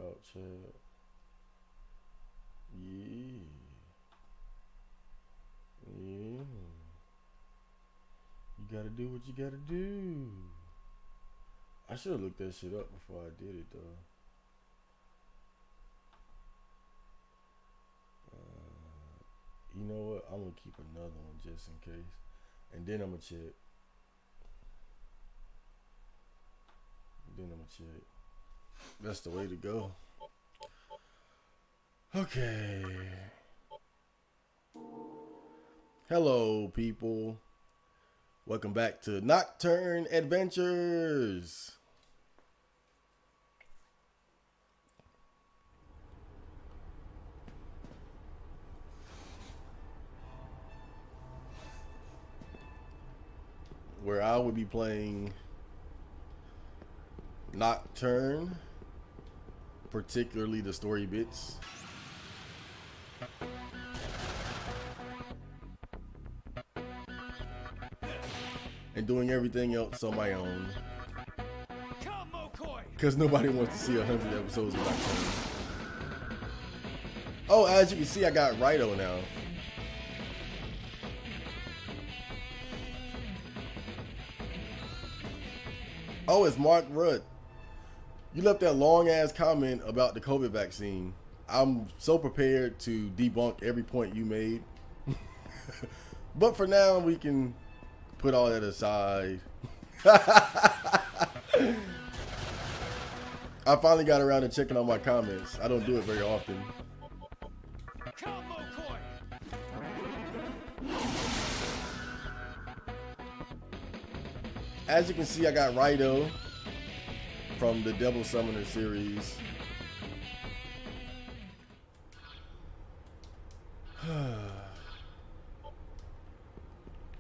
out, Chad. Yeah. Yeah. You gotta do what you gotta do. I should have looked that shit up before I did it, though. You know what? I'm gonna keep another one just in case. And then I'm gonna check. That's the way to go. Okay. Hello, people. Welcome back to Nocturne Adventures. Where I will be playing Nocturne, particularly the story bits. And doing everything else on my own. Because nobody wants to see 100 episodes of Nocturne. Oh, as you can see, I got Rido now. Oh, it's Mark Rudd. You left that long ass comment about the COVID vaccine. I'm so prepared to debunk every point you made. But for now, we can put all that aside. I finally got around to checking on my comments. I don't do it very often. As you can see, I got Rido from the Devil Summoner series.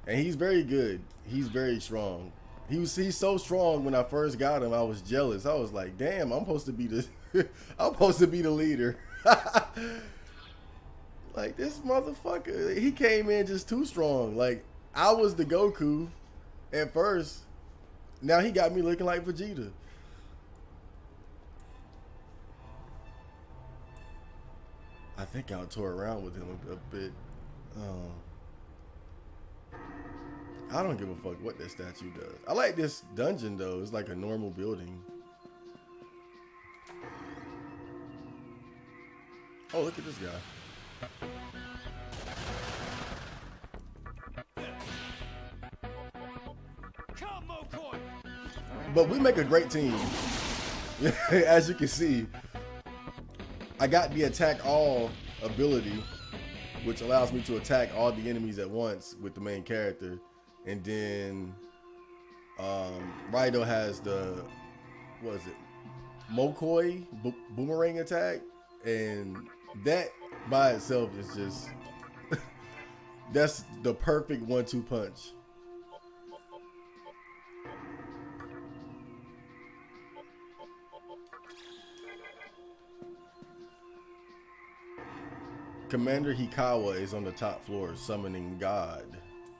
And he's very good. He's very strong. He's so strong. When I first got him, I was jealous. I was like, damn, I'm supposed to be the I'm supposed to be the leader. Like, this motherfucker, he came in just too strong. Like, I was the Goku at first. Now he got me looking like Vegeta. I think I'll tour around with him a bit. I don't give a fuck what that statue does. I like this dungeon though. It's like a normal building. Oh, look at this guy. But we make a great team. As you can see, I got the attack all ability, which allows me to attack all the enemies at once with the main character. And then Rido has the, what is it, Mokoi boomerang attack. And that by itself is just, that's the perfect 1-2 punch. Commander Hikawa is on the top floor summoning God,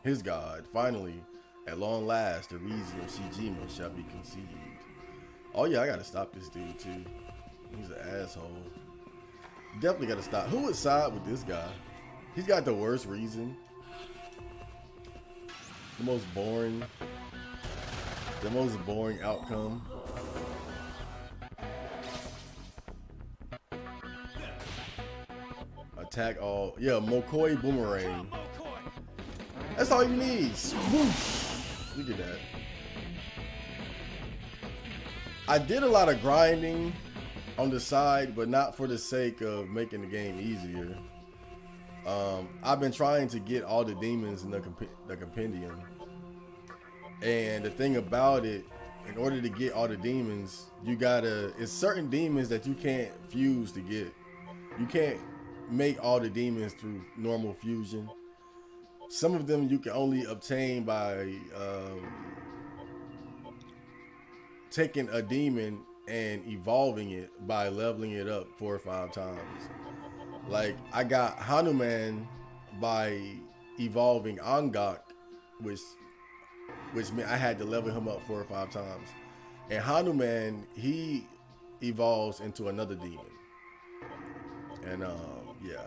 his God. Finally, at long last, the reason of Shijima shall be conceived. Oh yeah, I gotta stop this dude too. He's an asshole. Definitely gotta stop. Who would side with this guy? He's got the worst reason. The most boring outcome. Attack all. Yeah, Mokoi boomerang. That's all you need. Swoosh. Look at that. I did a lot of grinding on the side, but not for the sake of making the game easier. I've been trying to get all the demons in the compendium. And the thing about it, in order to get all the demons, you gotta, it's certain demons that you can't fuse to get. You can't make all the demons through normal fusion. Some of them you can only obtain by taking a demon and evolving it by leveling it up 4 or 5 times. Like, I got Hanuman by evolving Angak, which meant I had to level him up 4 or 5 times. And Hanuman, he evolves into another demon. And yeah.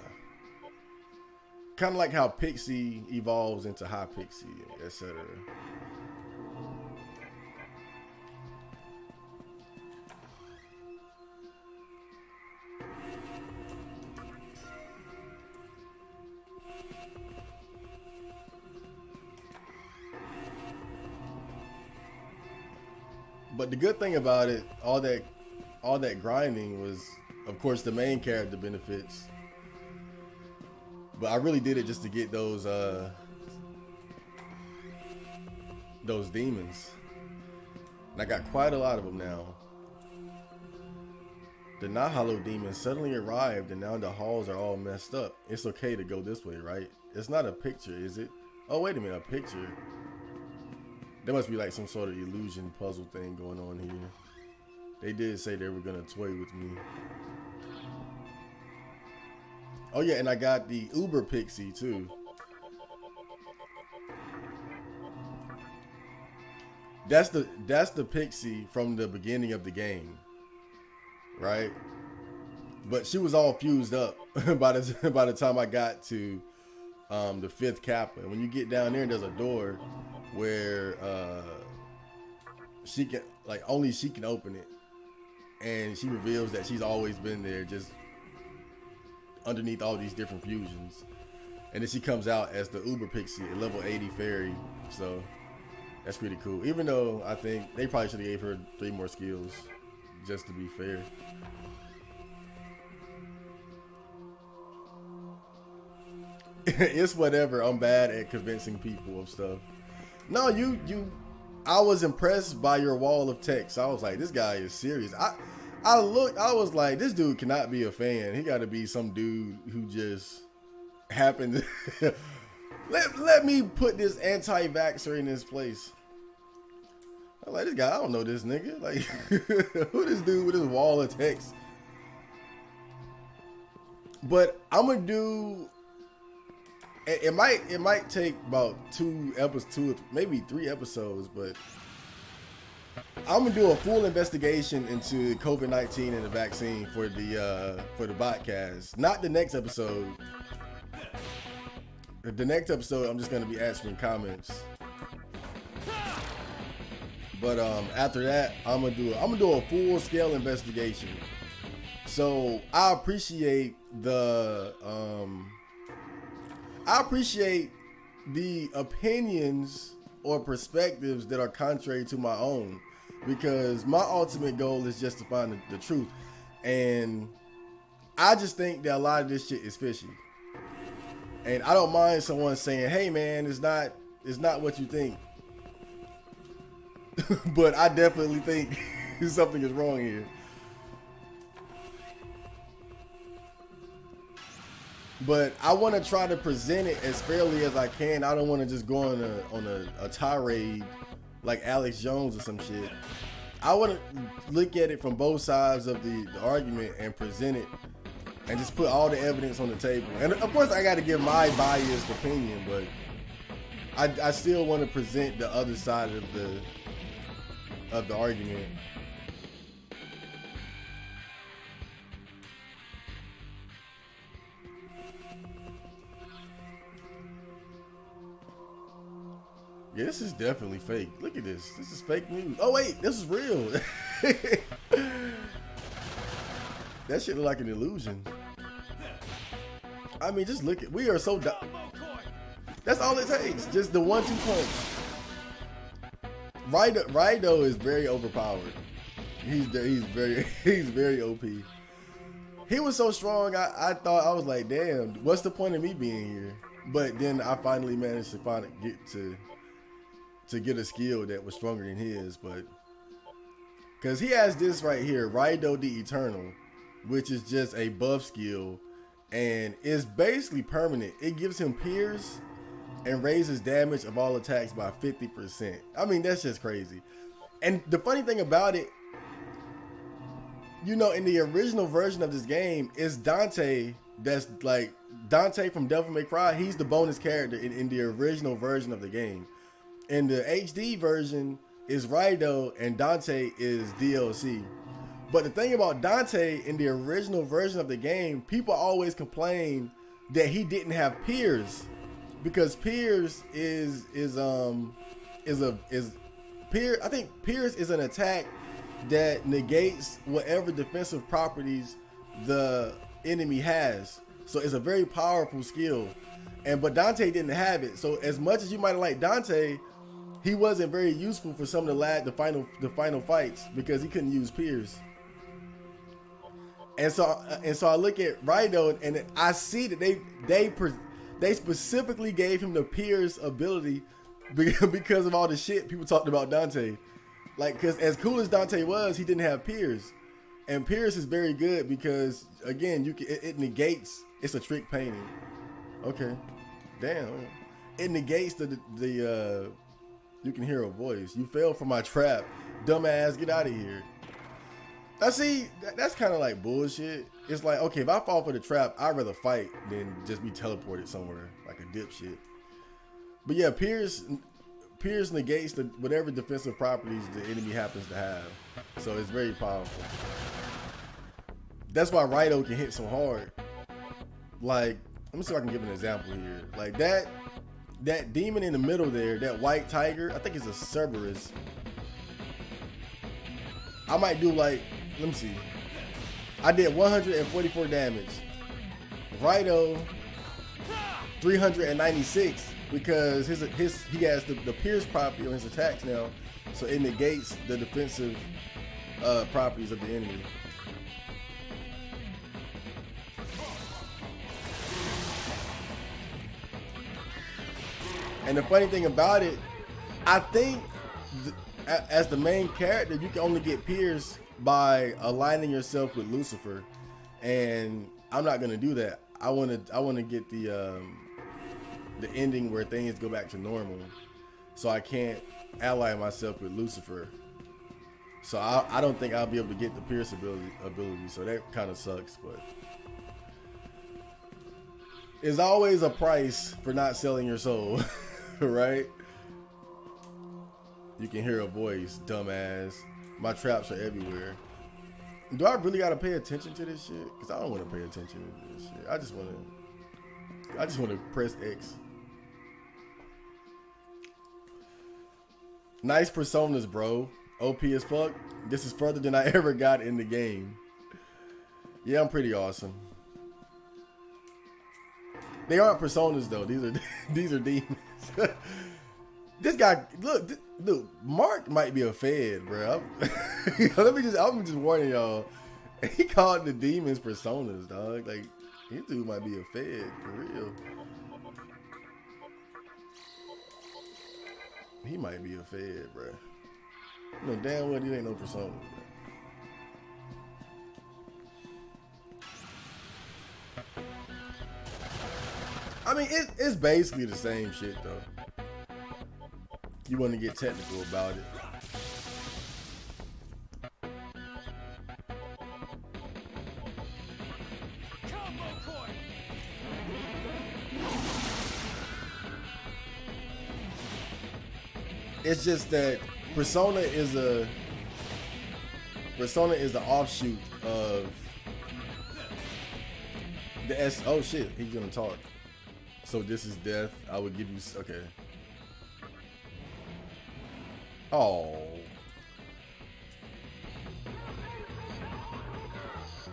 Kind of like how Pixie evolves into High Pixie, etc. But the good thing about it, all that grinding was, of course, the main character benefits. But I really did it just to get those demons. And I got quite a lot of them now. The Nahalo demon suddenly arrived, and now the halls are all messed up. It's okay to go this way, right? It's not a picture, is it? Oh, wait a minute, a picture. There must be like some sort of illusion puzzle thing going on here. They did say they were gonna toy with me. Oh yeah, and I got the Uber Pixie too. That's the Pixie from the beginning of the game, right? But she was all fused up by the time I got to the 5th Kappa. And when you get down there, there's a door where she can, like, only she can open it, and she reveals that she's always been there, just underneath all these different fusions. And then she comes out as the Uber Pixie, a level 80 fairy. So that's pretty cool. Even though I think they probably should have gave her 3 more skills, just to be fair. It's whatever. I'm bad at convincing people of stuff. No, I was impressed by your wall of text. I was like, this guy is serious. I was like, this dude cannot be a fan. He got to be some dude who just happened to let me put this anti-vaxxer in his place. I'm like, this guy, I don't know this nigga. Like, who this dude with his wall of text? But I'm gonna do. It might take about 2 episodes, maybe 3 episodes, but I'm gonna do a full investigation into COVID-19 and the vaccine for the podcast. Not the next episode. The next episode, I'm just gonna be answering comments. But after that, I'm gonna do a full scale investigation. So I appreciate the opinions or perspectives that are contrary to my own, because my ultimate goal is just to find the truth. And I just think that a lot of this shit is fishy. And I don't mind someone saying, hey man, it's not what you think. But I definitely think something is wrong here. But I want to try to present it as fairly as I can. I don't want to just go on a tirade like Alex Jones or some shit. I want to look at it from both sides of the argument and present it and just put all the evidence on the table. And of course I got to give my biased opinion, but I still want to present the other side of the argument. Yeah, this is definitely fake. Look at this. This is fake news. Oh wait, this is real. That shit look like an illusion. I mean, just look at. We are so dumb. That's all it takes. Just the 1-2 punch. Raido is very overpowered. He's very OP. He was so strong. I thought, I was like, damn, what's the point of me being here? But then I finally managed to get a skill that was stronger than his. But because he has this right here, Raido the Eternal, which is just a buff skill, and it's basically permanent. It gives him pierce and raises damage of all attacks by 50%. I mean, that's just crazy. And the funny thing about it, you know, in the original version of this game, it's Dante. That's like Dante from Devil May Cry. He's the bonus character in the original version of the game. In the HD version, is Raido and Dante is DLC. But the thing about Dante in the original version of the game, people always complain that he didn't have Piers, because Piers is Piers. I think Piers is an attack that negates whatever defensive properties the enemy has. So it's a very powerful skill, but Dante didn't have it. So as much as you might have liked Dante, he wasn't very useful for some of the final fights because he couldn't use Piers. And so I look at Rido and I see that they specifically gave him the Piers ability because of all the shit people talked about Dante. Like, because as cool as Dante was, he didn't have Piers. And Piers is very good because, again, it negates. It's a trick painting. Okay. Damn. It negates the you can hear a voice. You fell for my trap. Dumbass, get out of here. I see, that's kind of like bullshit. It's like, okay, if I fall for the trap, I'd rather fight than just be teleported somewhere like a dipshit. But yeah, Piers negates whatever defensive properties the enemy happens to have. So it's very powerful. That's why Rido can hit so hard. Like, let me see if I can give an example here. Like that demon in the middle there, that white tiger, I think it's a Cerberus. I might do like, let me see. I did 144 damage. Rido 396 because he has the Pierce property on his attacks now, so it negates the defensive properties of the enemy. And the funny thing about it, I think as the main character, you can only get Piers by aligning yourself with Lucifer, and I'm not gonna do that. I want to get the ending where things go back to normal, so I can't ally myself with Lucifer. So I don't think I'll be able to get the Pierce ability. So that kind of sucks, but there's always a price for not selling your soul, right? You can hear a voice, dumbass. My traps are everywhere. Do I really gotta pay attention to this shit? Cause I don't want to pay attention to this shit. I just want to press X. Nice personas, bro. OP as fuck. This is further than I ever got in the game. Yeah, I'm pretty awesome. They aren't personas though. These are demons. This guy, look, Mark might be a fed, bro. I'm just warning y'all. He called the demons personas, dog. Like, this dude might be a fed for real. He might be a fed, bro. You know damn well he ain't no persona, bro. I mean, it's basically the same shit though. You want to get technical about it. It's just that Persona is the offshoot of the S. Oh shit, he's gonna talk. So this is death. I would give you, okay. Oh.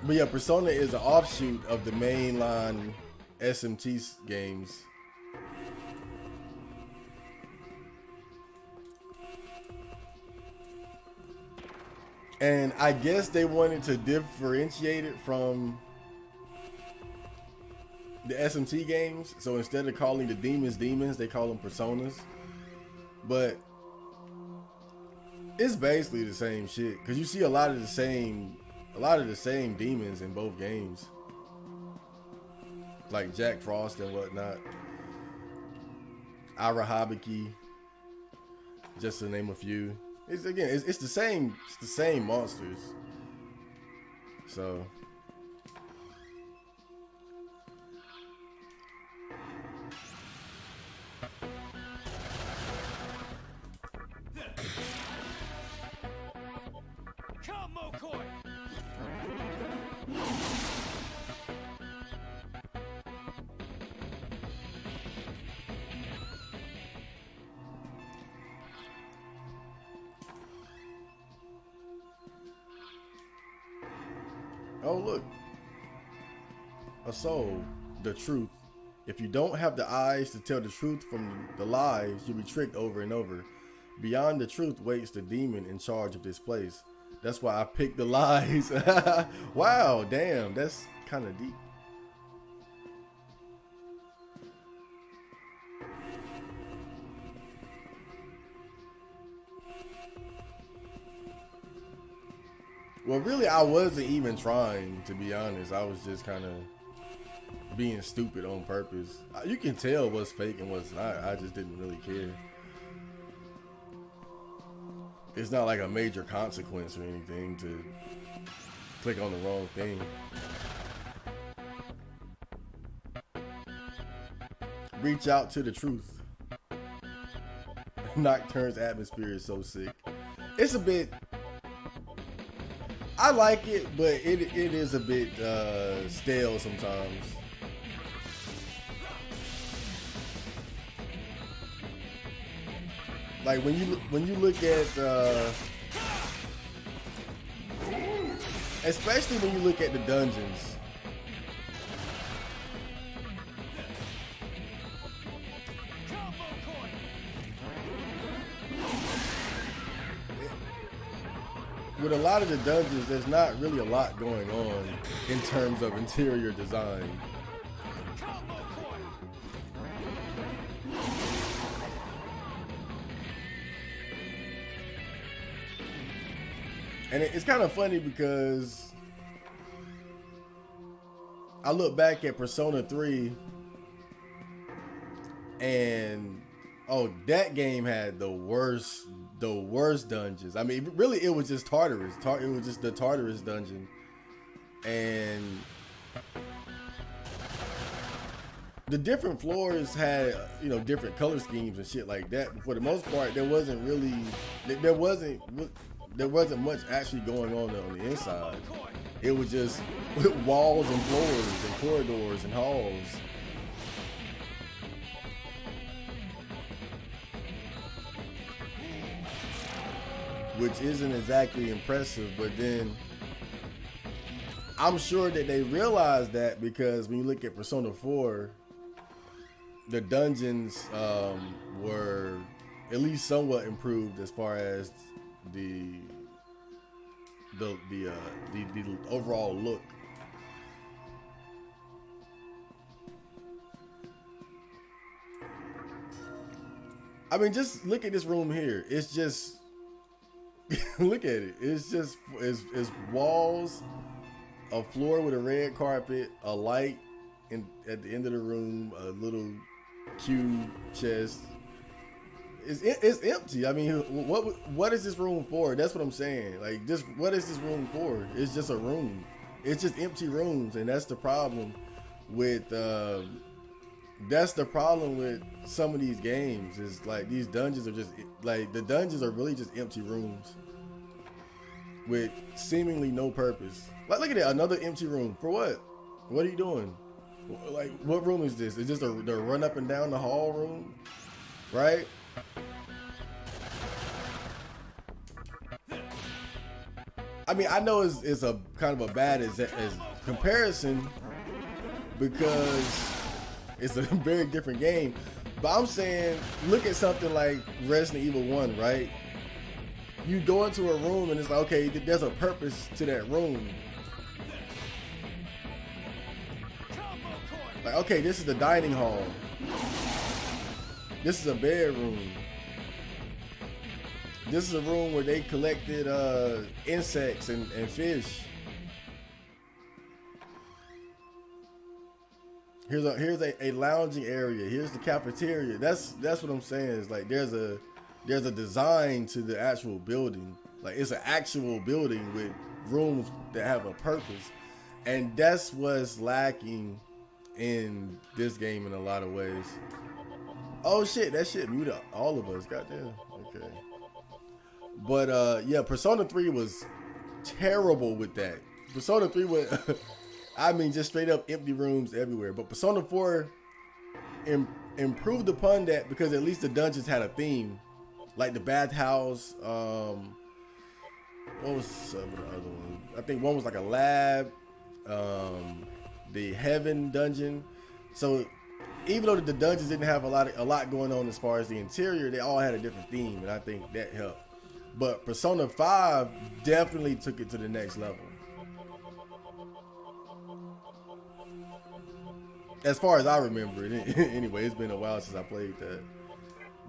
But yeah, Persona is an offshoot of the mainline SMT games. And I guess they wanted to differentiate it from the SMT games. So instead of calling the demons demons, they call them personas. But it's basically the same shit, because you see a lot of the same demons in both games, like Jack Frost and whatnot, Arahabiki, just to name a few. It's the same monsters. So Oh, look. A soul. The truth. If you don't have the eyes to tell the truth from the lies, you'll be tricked over and over. Beyond the truth waits the demon in charge of this place. That's why I picked the lies. Wow, damn, that's kind of deep. Well, really, I wasn't even trying, to be honest. I was just kind of being stupid on purpose. You can tell what's fake and what's not. I just didn't really care. It's not like a major consequence or anything to click on the wrong thing. Reach out to the truth. Nocturne's atmosphere is so sick. It's a bit... I like it, but it is a bit stale sometimes. Like when you look at, especially when you look at the dungeons. With a lot of the dungeons, there's not really a lot going on in terms of interior design. And it's kind of funny because I look back at Persona 3 and that game had the worst dungeons. I mean, really, it was just Tartarus. It was just the Tartarus dungeon, and the different floors had different color schemes and shit like that. But for the most part, there wasn't much actually going on the inside. It was just walls and floors and corridors and halls. Which isn't exactly impressive, but then I'm sure that they realized that, because when you look at Persona 4, the dungeons were at least somewhat improved as far as the overall look. I mean, just look at this room here. It's just look at it. It's walls, a floor with a red carpet, a light at the end of the room, a little cube chest. It's empty. I mean, what is this room for? That's what I'm saying. Like, just what is this room for? It's just a room. It's just empty rooms, and that's the problem with some of these games. Is like these dungeons are just like, the dungeons are really just empty rooms with seemingly no purpose. Like, look at that, another empty room. For what? What are you doing? Like, what room is this? Is this the run up and down the hall room? Right? I mean, I know it's a kind of a bad as comparison because it's a very different game. But I'm saying, look at something like Resident Evil 1, right? You go into a room and it's like, okay, there's a purpose to that room. Like, okay, this is the dining hall. This is a bedroom. This is a room where they collected insects and fish. Here's a lounging area. Here's the cafeteria. That's what I'm saying. Is like there's a design to the actual building. Like, it's an actual building with rooms that have a purpose, and that's what's lacking in this game in a lot of ways. Oh shit, that shit muted all of us. Goddamn. Okay. But yeah, Persona 3 was terrible with that. Persona 3 was, I mean, just straight up empty rooms everywhere. But Persona 4 improved upon that because at least the dungeons had a theme. Like the bathhouse, what was some of the other ones? I think one was like a lab. the Heaven dungeon. So even though the dungeons didn't have a lot going on as far as the interior, they all had a different theme, and I think that helped. But Persona 5 definitely took it to the next level. As far as I remember it, anyway, it's been a while since I played that.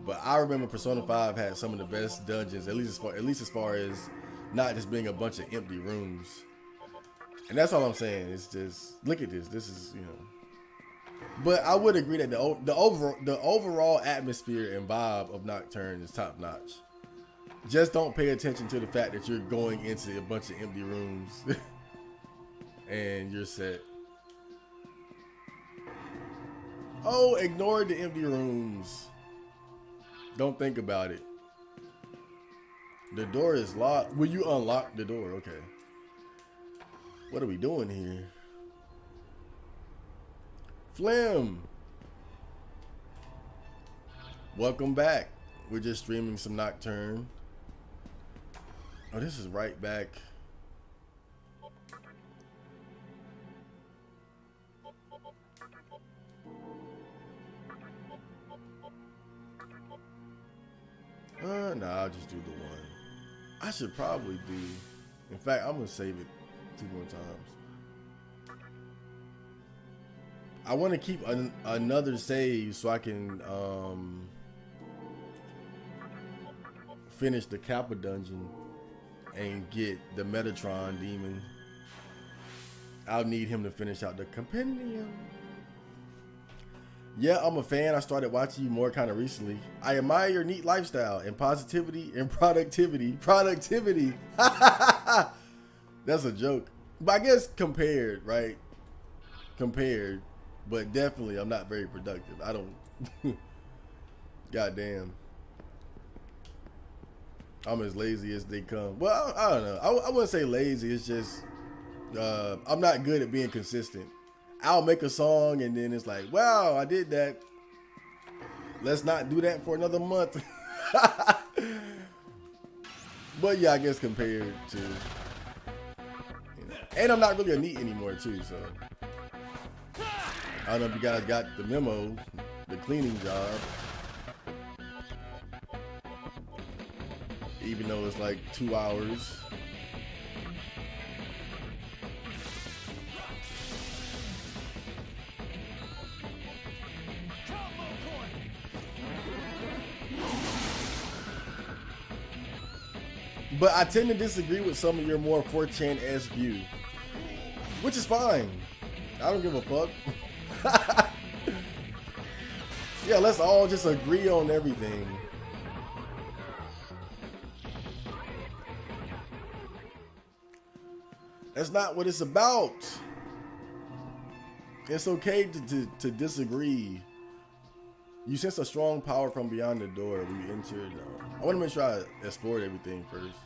But I remember Persona 5 had some of the best dungeons, at least as far as not just being a bunch of empty rooms. And that's all I'm saying. It's just, look at this. This is, But I would agree that the overall atmosphere and vibe of Nocturne is top notch. Just don't pay attention to the fact that you're going into a bunch of empty rooms and you're set. Oh, ignore the empty rooms. Don't think about it. The door is locked. Will you unlock the door? Okay. What are we doing here? Flim. Welcome back. We're just streaming some Nocturne. Oh, this is right back. Nah, I'll just do the one. I should probably do. In fact, I'm gonna save it 2 more times. I want to keep another save so I can finish the Kappa dungeon and get the Metatron demon. I'll need him to finish out the compendium. Yeah, I'm a fan. I started watching you more kind of recently. I admire your neat lifestyle and positivity and productivity. Productivity. That's a joke. But I guess compared, right? Compared. But definitely, I'm not very productive. I don't. Goddamn. I'm as lazy as they come. Well, I don't know. I wouldn't say lazy. It's just I'm not good at being consistent. I'll make a song and then it's like, wow, I did that. Let's not do that for another month. But yeah, I guess compared to, and I'm not really a neat anymore too. So I don't know if you guys got the memo, the cleaning job. Even though it's like 2 hours. But I tend to disagree with some of your more 4chan-esque view, which is fine. I don't give a fuck. Yeah, let's all just agree on everything. That's not what it's about. It's okay to disagree. You sense a strong power from beyond the door when you enter. No. I want to make sure I explored everything first.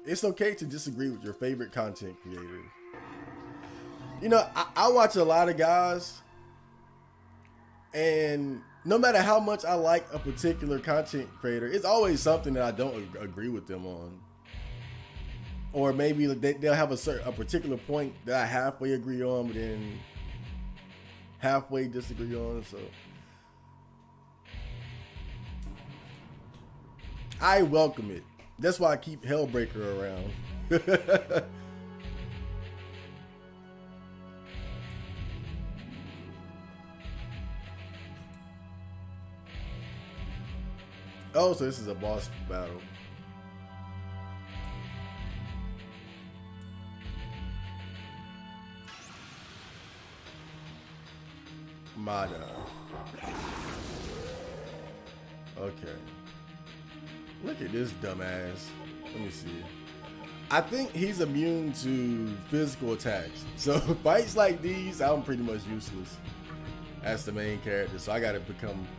It's okay to disagree with your favorite content creator. You know, I watch a lot of guys, and no matter how much I like a particular content creator, it's always something that I don't agree with them on. Or maybe they'll have a particular point that I halfway agree on, but then halfway disagree on. So I welcome it. That's why I keep Hellbreaker around. Oh, so this is a boss battle. Mada. Okay. Look at this dumbass. Let me see. I think he's immune to physical attacks. So fights like these, I'm pretty much useless as the main character. So I gotta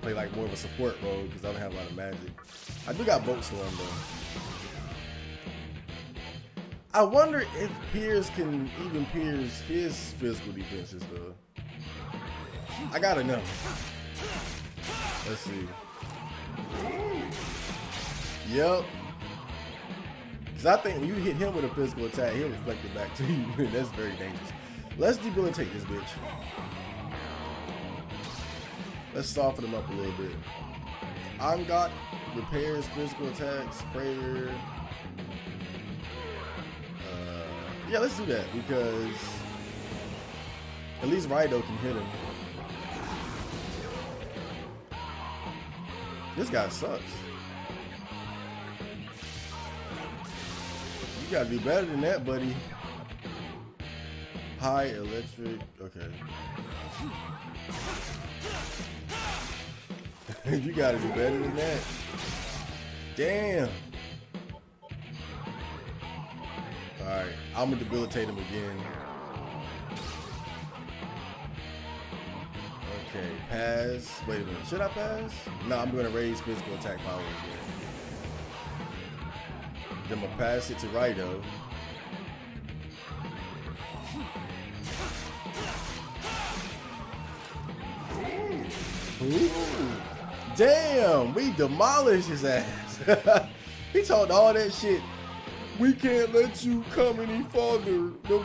play like more of a support role because I don't have a lot of magic. I do got Bolt Storm though. I wonder if Piers can even pierce his physical defenses though. I gotta know. Let's see. Yep. Because I think when you hit him with a physical attack, he'll reflect it back to you. That's very dangerous. Let's debilitate this bitch. Let's soften him up a little bit. Angot repairs physical attacks. Prayer. Yeah, let's do that because at least Rido can hit him. This guy sucks. You gotta do better than that, buddy. High electric. Okay. You gotta do better than that. Damn. Alright, I'm gonna debilitate him again. Okay, pass. Wait a minute. Should I pass? No, I'm gonna raise physical attack power again. Then I'm gonna pass it to Rido. Ooh. Damn, we demolished his ass. He talked all that shit. We can't let you come any farther. The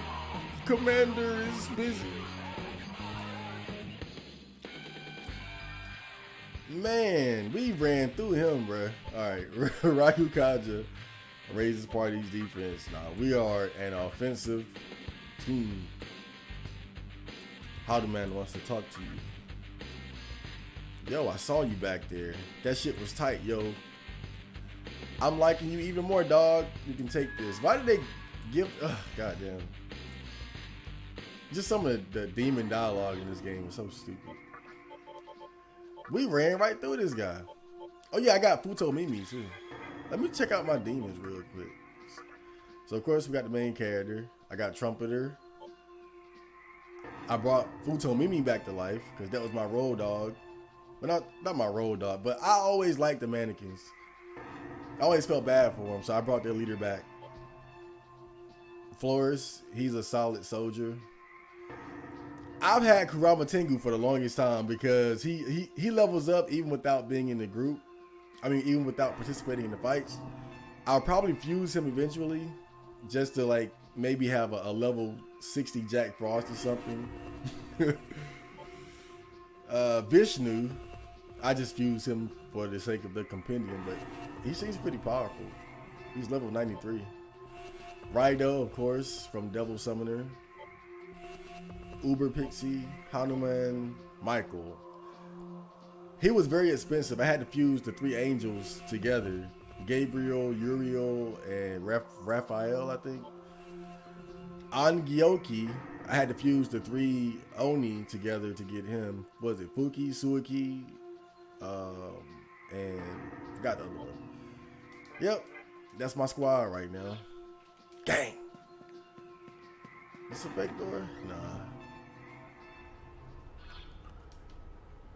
commander is busy. Man, we ran through him, bruh. Alright, Ryu Kaja raises party's defense. Now, we are an offensive team. How the man wants to talk to you. Yo, I saw you back there. That shit was tight, yo. I'm liking you even more, dog. You can take this. Why did they give... goddamn. Just some of the demon dialogue in this game was so stupid. We ran right through this guy. Oh, yeah, I got Futo Mimi, too. Let me check out my demons real quick. So, of course, we got the main character. I got Trumpeter. I brought Futo Mimi back to life because that was my road dog. But not my road dog, but I always liked the mannequins. I always felt bad for him, so I brought their leader back. Flores, he's a solid soldier. I've had Kurama Tengu for the longest time because he levels up even without being in the group. I mean, even without participating in the fights. I'll probably fuse him eventually just to like maybe have a level 60 Jack Frost or something. Vishnu, I just fuse him for the sake of the compendium, but he seems pretty powerful. He's level 93. Rido, of course, from Devil Summoner. Uber Pixie, Hanuman, Michael. He was very expensive. I had to fuse the 3 angels together. Gabriel, Uriel, and Raphael, I think. Angioki, I had to fuse the 3 Oni together to get him. Was it Fuki, Suiki, and forgot the other one. Yep, that's my squad right now. Gang. This a fake door? Nah.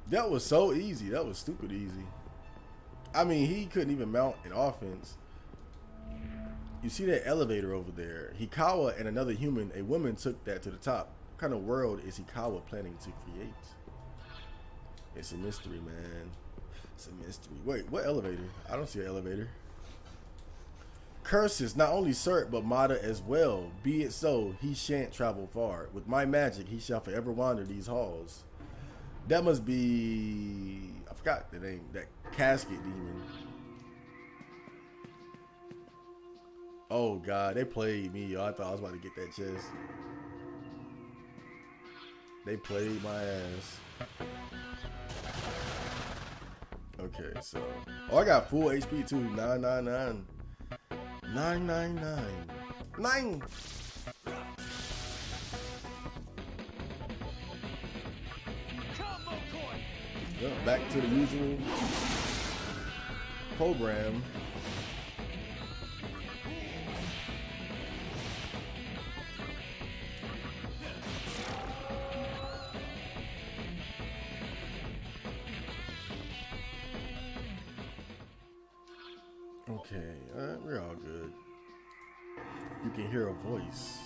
That was so easy. That was stupid easy. I mean, he couldn't even mount an offense. You see that elevator over there? Hikawa and another human, a woman, took that to the top. What kind of world is Hikawa planning to create? It's a mystery, man. It's a mystery. Wait, what elevator? I don't see an elevator. Curses, not only Cert, but Mata as well. Be it so, he shan't travel far. With my magic, he shall forever wander these halls. That must be... I forgot the name. That casket demon. Oh, God. They played me, yo. I thought I was about to get that chest. They played my ass. Okay, so... Oh, I got full HP, too. 999. 999. 9! Yeah, back to the usual program. Okay, we're all good. You can hear a voice.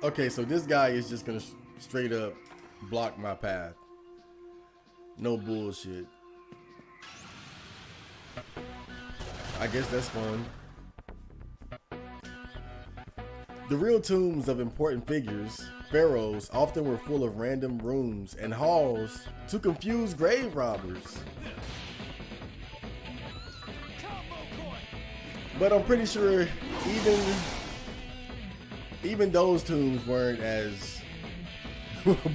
Okay, so this guy is just gonna straight up block my path. No bullshit. I guess that's fun. The real tombs of important figures, pharaohs, often were full of random rooms and halls to confuse grave robbers. But I'm pretty sure even those tombs weren't as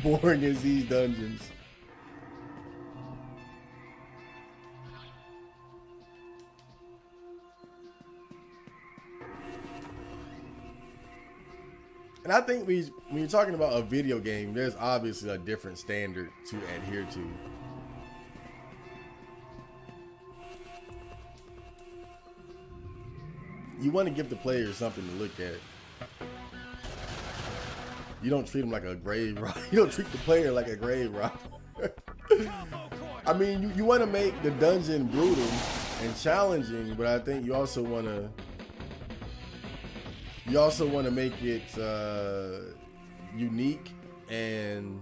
boring as these dungeons. And I think when you're talking about a video game, there's obviously a different standard to adhere to. You want to give the player something to look at. You don't treat them like a grave robber. You don't treat the player like a grave robber. I mean, you want to make the dungeon brutal and challenging, but I think you also want to make it unique and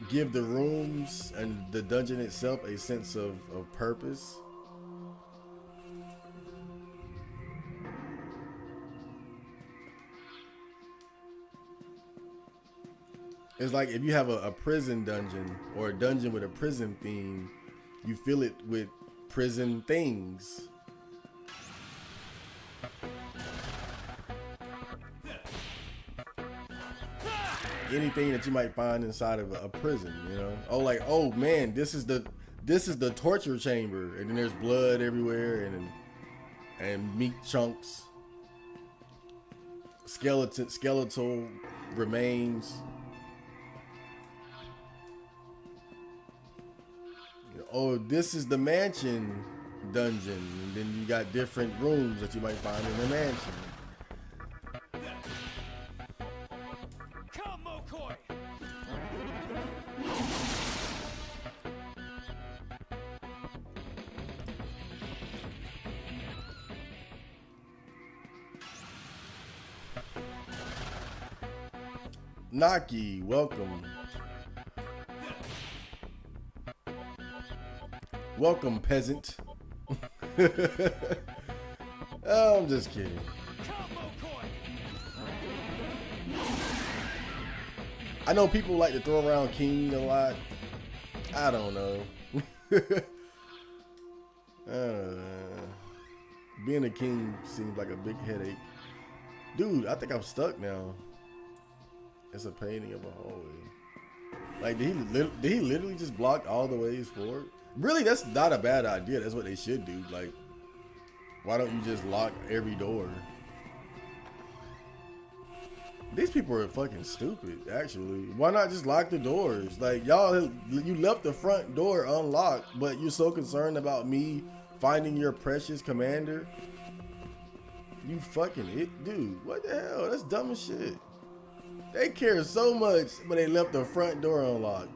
give the rooms and the dungeon itself a sense of purpose. It's like if you have a prison dungeon or a dungeon with a prison theme, you fill it with prison things. Anything that you might find inside of a prison, you know? Oh, like, oh man, this is the torture chamber, and then there's blood everywhere and meat chunks, skeletal remains. Oh, this is the mansion dungeon, and then you got different rooms that you might find in the mansion. Naki, welcome. Welcome, peasant. Oh, I'm just kidding. I know people like to throw around king a lot. I don't know. Being a king seems like a big headache. Dude, I think I'm stuck now. It's a painting of a hallway. Like, did he literally just block all the ways forward? Really, that's not a bad idea. That's what they should do. Like, why don't you just lock every door? These people are fucking stupid, actually. Why not just lock the doors? Like, y'all, you left the front door unlocked, but you're so concerned about me finding your precious commander? You fucking it, dude. What the hell? That's dumb as shit. They care so much, but they left the front door unlocked.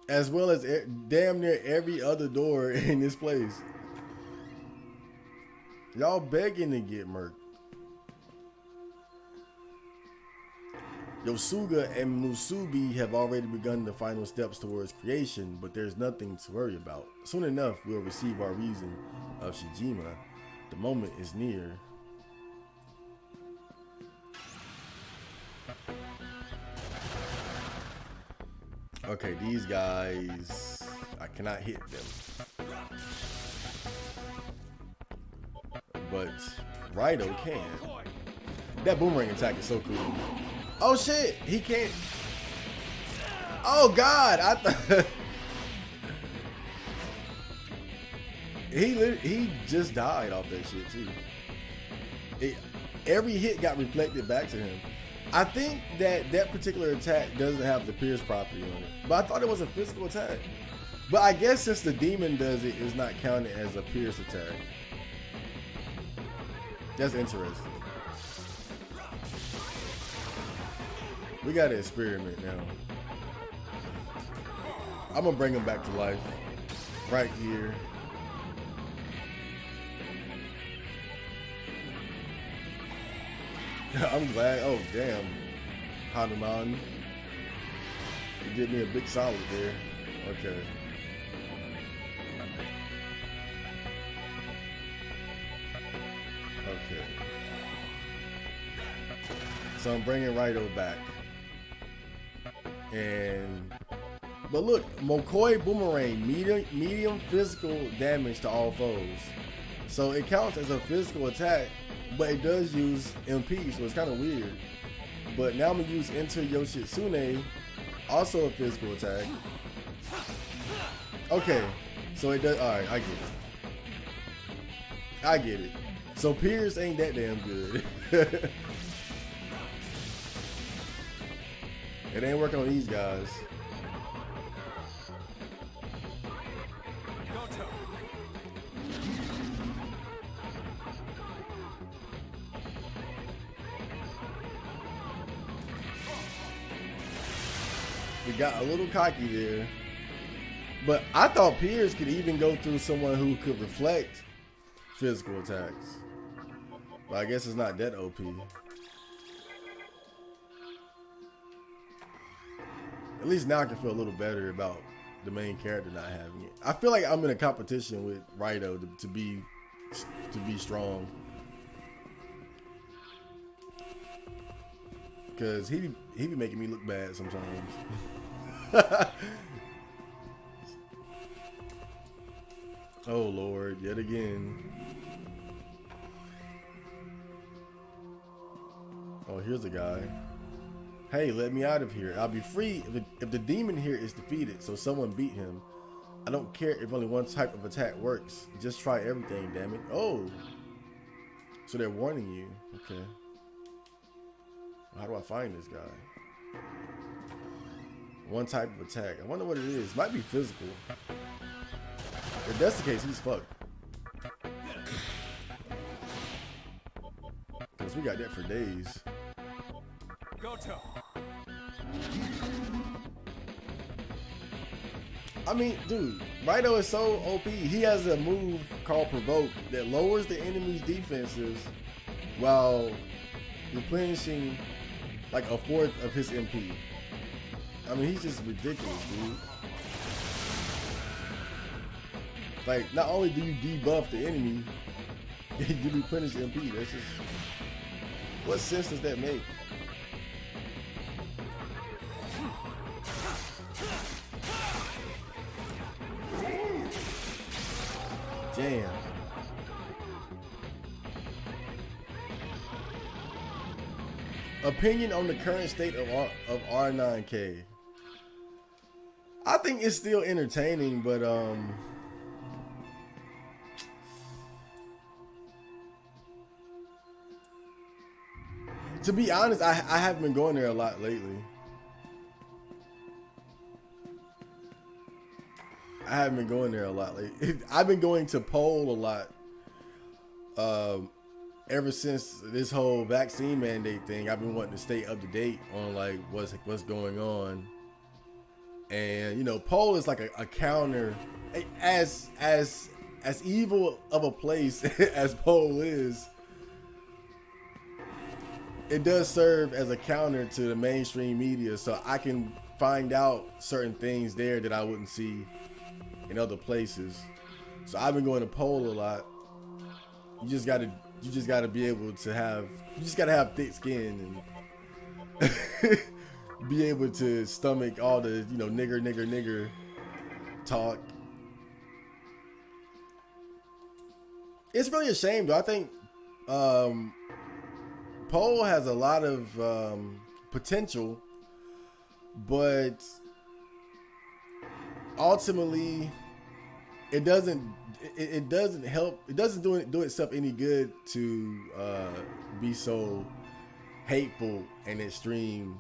As well as damn near every other door in this place. Y'all begging to get murked. Yosuga and Musubi have already begun the final steps towards creation, but there's nothing to worry about. Soon enough, we'll receive our reason of Shijima. The moment is near. Okay, these guys, I cannot hit them. But Raito can. That boomerang attack is so cool. Oh shit, he can't. Oh god, I thought he just died off that shit too. Every hit got reflected back to him. I think that particular attack doesn't have the pierce property on it, but I thought it was a physical attack. But I guess since the demon does it, it's not counted as a pierce attack. That's interesting. We gotta experiment now. I'm gonna bring him back to life right here. I'm glad. Oh, damn. Hanuman. You did me a big solid there. Okay. Okay. So I'm bringing Raito back. But look, Mokoi Boomerang, medium physical damage to all foes. So it counts as a physical attack, but it does use MP, so it's kind of weird. But now I'm gonna use Enter Yoshitsune, also a physical attack. Okay, so it does. All right, I get it. So Pierce ain't that damn good. It ain't working on these guys. We got a little cocky there. But I thought Pierce could even go through someone who could reflect physical attacks. But I guess it's not that OP. At least now I can feel a little better about the main character not having it. I feel like I'm in a competition with Raito to be strong. Cause he be making me look bad sometimes. Oh Lord, yet again. Oh, here's a guy. Hey, let me out of here. I'll be free if the demon here is defeated, so someone beat him. I don't care if only one type of attack works. Just try everything, damn it. Oh. So they're warning you. Okay. How do I find this guy? One type of attack. I wonder what it is. Might be physical. If that's the case, he's fucked. Because we got that for days. I mean, dude, Raito is so OP. He has a move called Provoke that lowers the enemy's defenses while replenishing like a fourth of his MP. I mean, he's just ridiculous, dude. Like, not only do you debuff the enemy, you replenish MP. That's just, what sense does that make? Damn. Opinion on the current state of R9K. I think it's still entertaining, but to be honest, I haven't been going there a lot lately. I haven't been going there a lot lately. I've been going to poll a lot. Ever since this whole vaccine mandate thing, I've been wanting to stay up to date on like what's going on. And you know, poll is like a counter, as evil of a place as poll is. It does serve as a counter to the mainstream media, so I can find out certain things there that I wouldn't see in other places. So I've been going to poll a lot. You just gotta be able to have, you just gotta have thick skin and be able to stomach all the, you know, nigger talk. It's really a shame though. I think poll has a lot of potential, but ultimately it doesn't help. It doesn't do itself any good to be so hateful and extreme.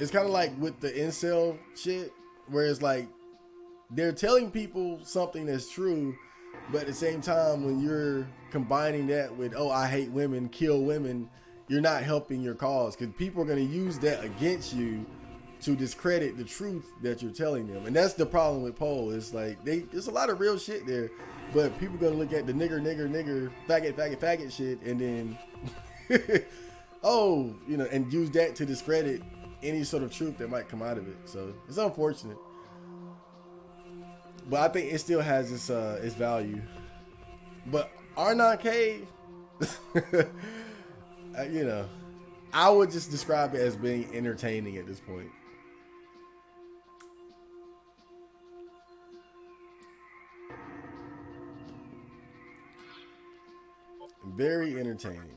It's kind of like with the incel shit, where it's like they're telling people something that's true, but at the same time, when you're combining that with, oh, I hate women, kill women, you're not helping your cause, because people are going to use that against you to discredit the truth that you're telling them. And that's the problem with Poe. It's like there's a lot of real shit there, but people gonna look at the nigger, faggot shit, and then oh, you know, and use that to discredit any sort of truth that might come out of it. So it's unfortunate, but I think it still has its value. But R9K, you know, I would just describe it as being entertaining at this point. Very entertaining.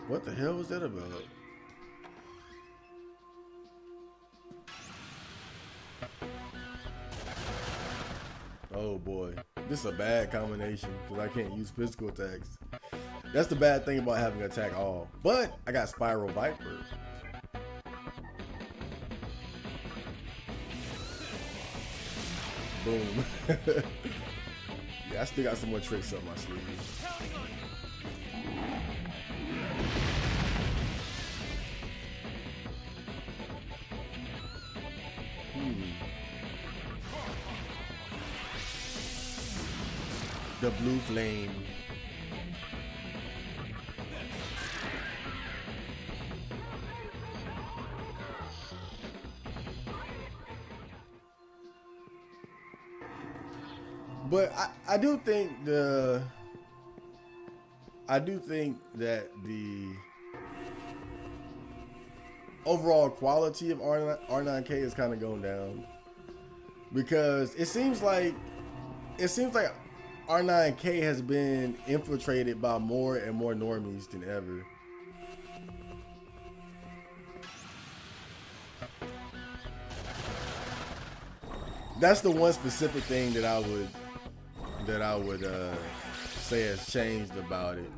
What the hell was that about? Oh boy, this is a bad combination because I can't use physical attacks. That's the bad thing about having attack all. But I got Spiral Viper. Boom. Yeah, I still got some more tricks up my sleeve. The blue flame. But I do think that the overall quality of R9K is kind of going down, because it seems like R9K has been infiltrated by more and more normies than ever. That's the one specific thing that I would say has changed about it.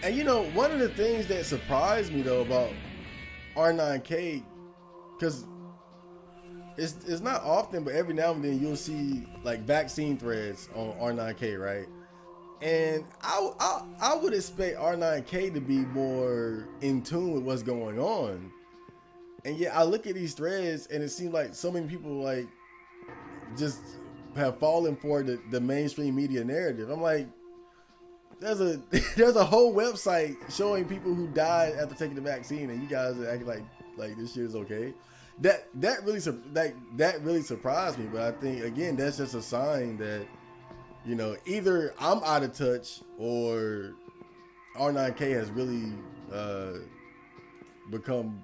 And you know, one of the things that surprised me though about R9K, because it's not often, but every now and then you'll see like vaccine threads on R9K, right? And I would expect R9K to be more in tune with what's going on. And yet I look at these threads and it seems like so many people like just have fallen for the mainstream media narrative. I'm like, there's a whole website showing people who died after taking the vaccine, and you guys are acting like this shit is okay. That really surprised me. But I think again that's just a sign that, you know, either I'm out of touch or R9K has really become.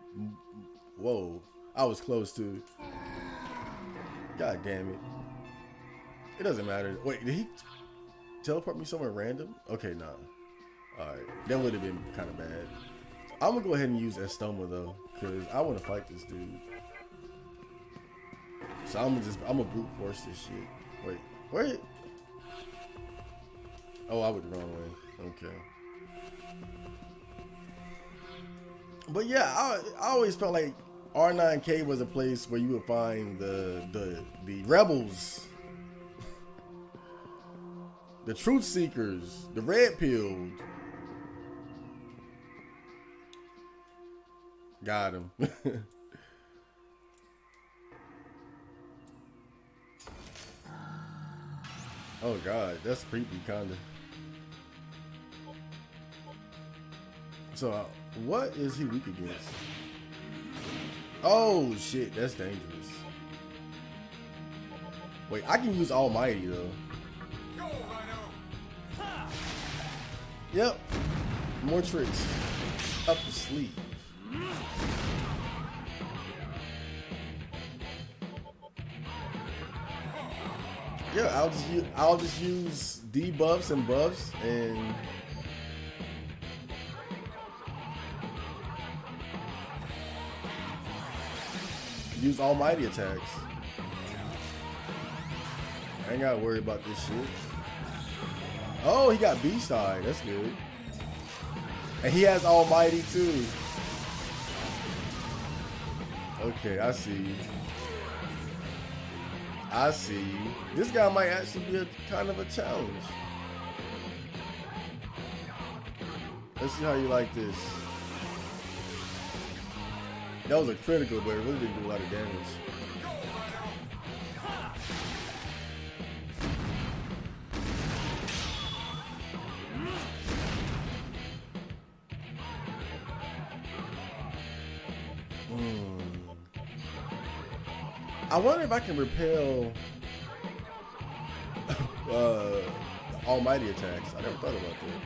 Whoa, I was close to. God damn it! It doesn't matter. Wait, did he teleport me somewhere random? Okay, nah. Alright, that would have been kind of bad. I'm gonna go ahead and use Estoma though, because I want to fight this dude. So I'm gonna brute force this shit. Wait, where? Oh, I went the wrong way. Okay. But yeah, I always felt like R9K was a place where you would find the rebels, the truth seekers, the red pilled. Got him. Oh God, that's creepy, kinda. So What is he weak against? Oh shit, that's dangerous. Wait, I can use Almighty though. Yep. More tricks. Up the sleeve. Yeah, I'll just use debuffs and buffs and use almighty attacks. I ain't gotta worry about this shit. Oh, he got Beast Eye. That's good. And he has Almighty too. Okay, I see. I see. This guy might actually be a kind of a challenge. Let's see how you like this. That was a critical, but it really didn't do a lot of damage. I wonder if I can repel almighty attacks. I never thought about that.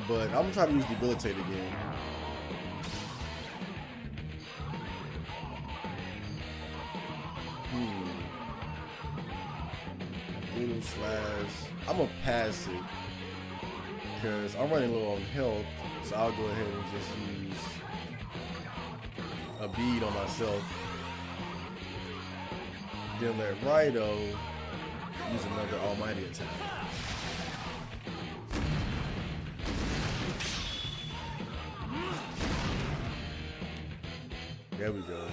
But I'm gonna try to use debilitate again. Little slash. I'm gonna pass it because I'm running low on health, so I'll go ahead and just use a bead on myself. Then let Rido use another almighty attack. There we go.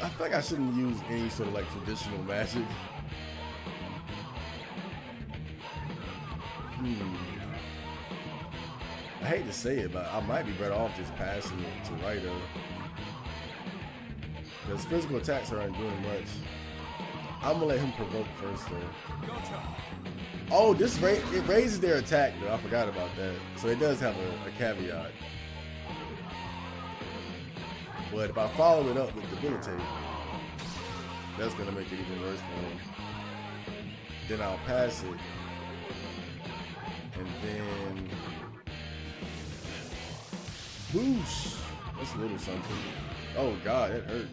I feel like I shouldn't use any sort of like traditional magic. I hate to say it, but I might be better off just passing it to Rido. Because physical attacks aren't doing much. I'm gonna let him provoke first though. Oh, it raises their attack though. I forgot about that. So it does have a caveat. But if I follow it up with debilitate, that's gonna make it even worse for him. Then I'll pass it. And then boosh. That's a little something. Oh god, that hurt.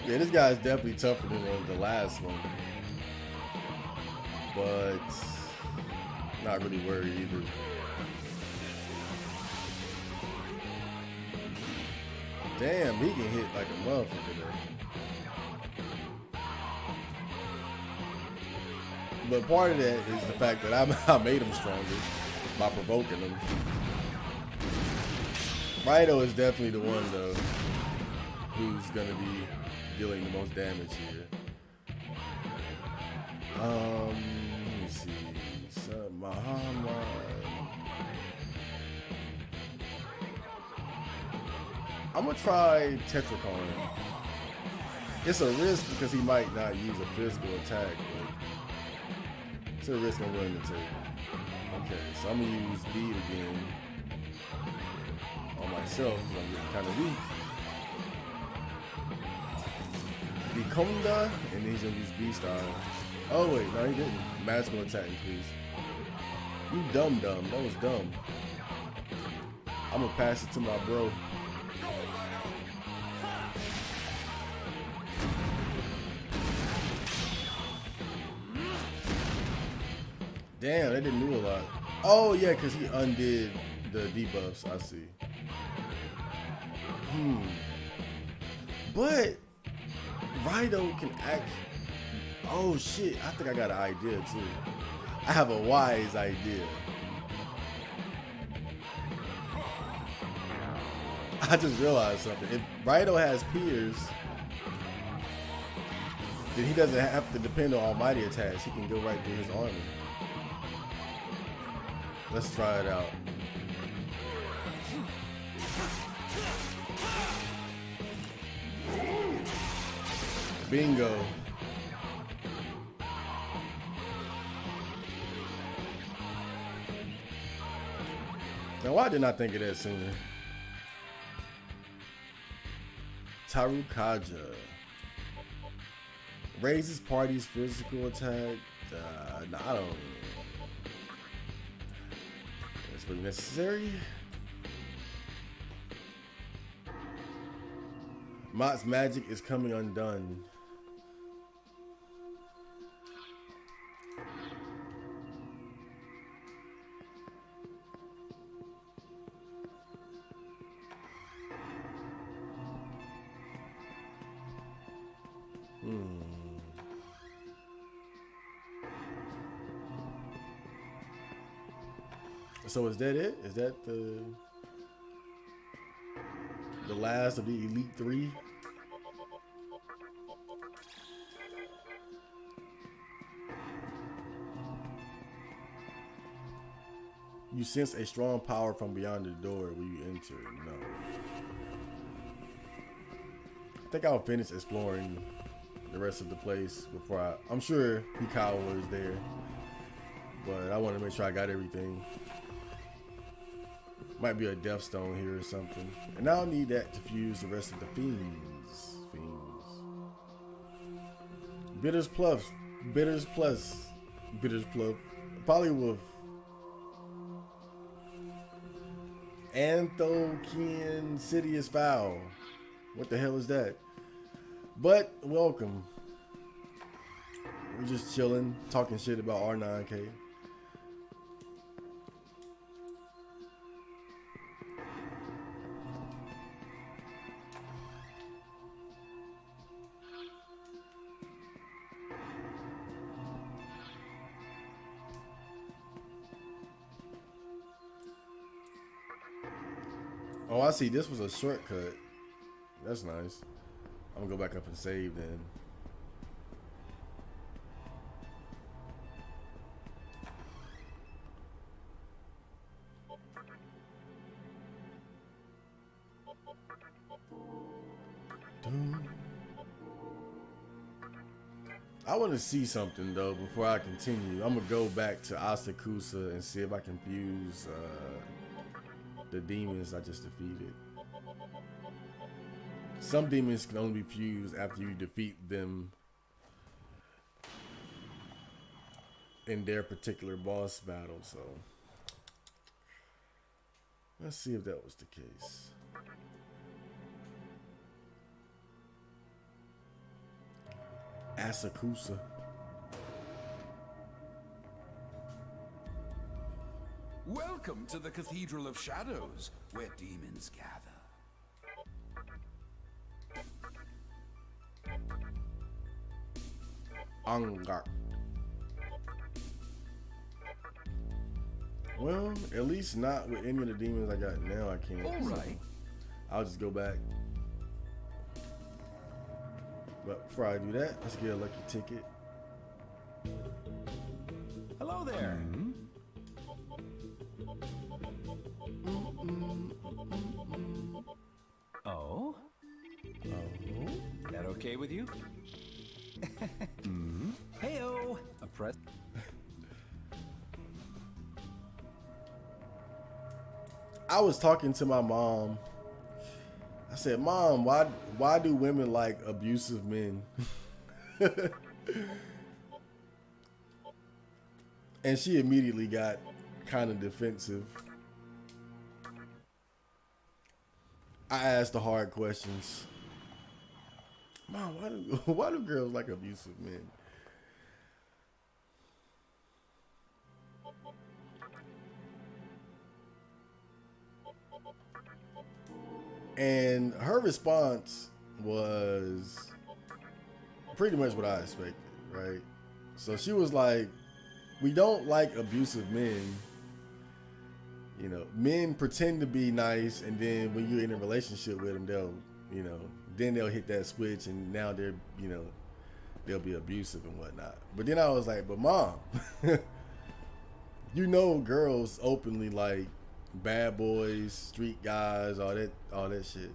Yeah, this guy is definitely tougher than the last one, but not really worried either. Damn, he can hit like a motherfucker there. But part of that is the fact that I made him stronger by provoking him. Rido is definitely the one though who's gonna be dealing the most damage here. Let me see. I'm gonna try Tetracorn. It's a risk because he might not use a physical attack, but it's a risk I'm willing to take. Okay, so I'm gonna use Bead again on myself because I'm getting kind of weak. Bikonda, and then he's gonna use Beast Eye. Oh wait, no he didn't. Magical attack increase. You dumb. That was dumb. I'm gonna pass it to my bro. Damn, that didn't do a lot. Oh yeah, because he undid the debuffs. I see. But Rido can act. Oh shit! I think I got an idea too. I have a wise idea. I just realized something. If Rhino has peers, then he doesn't have to depend on almighty attacks. He can go right through his army. Let's try it out. Bingo. Now, why didn't I think of that sooner? Tarukaja. Raises party's physical attack. No, I don't. That's really necessary. Mott's magic is coming undone. So is that it? Is that the last of the Elite Three? You sense a strong power from beyond the door when you enter. No. I think I'll finish exploring the rest of the place before I'm sure Hikawa is there, but I want to make sure I got everything. Might be a Death Stone here or something. And I'll need that to fuse the rest of the fiends. Bitters Plus. Polywolf. Anthokian Sidious Foul. What the hell is that? But welcome. We're just chilling, talking shit about R9K. Oh, I see. This was a shortcut. That's nice. I'm gonna go back up and save then. I want to see something though before I continue. I'm gonna go back to Asakusa and see if I can fuse the demons I just defeated. Some demons can only be fused after you defeat them in their particular boss battle, so let's see if that was the case. Asakusa. Welcome to the Cathedral of Shadows, where demons gather. Angar. Well, at least not with any of the demons I got now. I can't. All right. I'll just go back. But before I do that, let's get a lucky ticket. Hello there. Oh? That okay with you? Heyo! A press. I was talking to my mom. I said, "Mom, why do women like abusive men?" And she immediately got kind of defensive. I asked the hard questions. Mom, why do girls like abusive men? And her response was pretty much what I expected, right? So she was like, "We don't like abusive men. You know, men pretend to be nice, and then when you're in a relationship with them, they'll, you know, then they'll hit that switch, and now they're, you know, they'll be abusive and whatnot. But then I was like, but mom, you know, girls openly like bad boys, street guys, all that shit,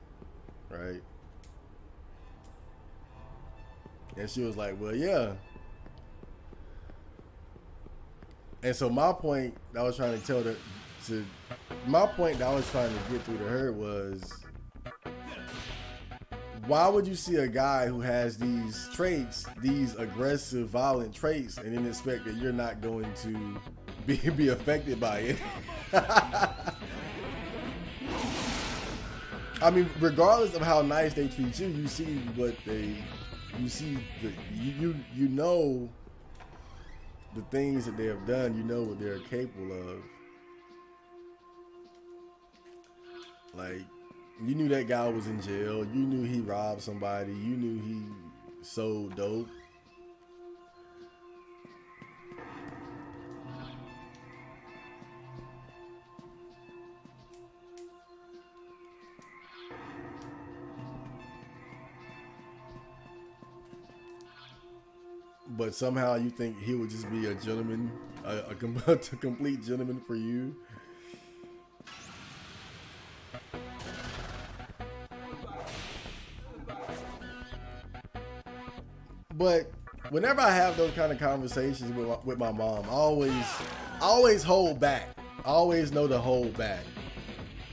right? And she was like, well, yeah. And so my point that I was trying to tell her my point that I was trying to get through to her was, why would you see a guy who has these traits, these aggressive, violent traits, and then expect that you're not going to be affected by it? I mean, regardless of how nice they treat you, you see what you know the things that they have done. You know what they're capable of. Like, you knew that guy was in jail. You knew he robbed somebody. You knew he sold dope. But somehow you think he would just be a gentleman, a complete gentleman for you. But whenever I have those kind of conversations with my mom, I always hold back. I always know to hold back,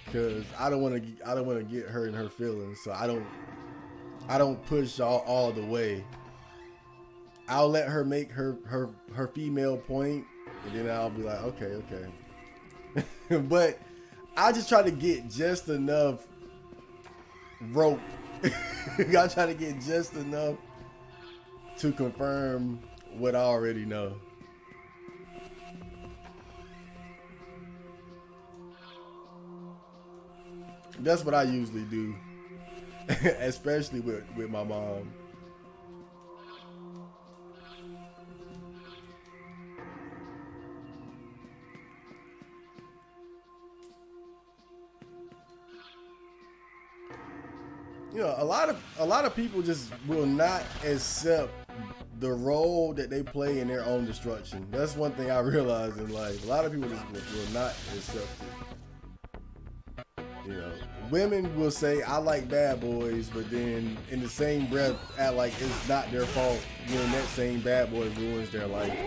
because I don't want to get her in her feelings. So I don't push all the way. I'll let her make her female point, and then I'll be like, okay. But I just try to get just enough rope. I try to get just enough to confirm what I already know. That's what I usually do, especially with my mom. You know, a lot of people just will not accept the role that they play in their own destruction. That's one thing I realized in life. A lot of people just will not accept it. You know, women will say, I like bad boys, but then in the same breath act like it's not their fault when that same bad boy ruins their life.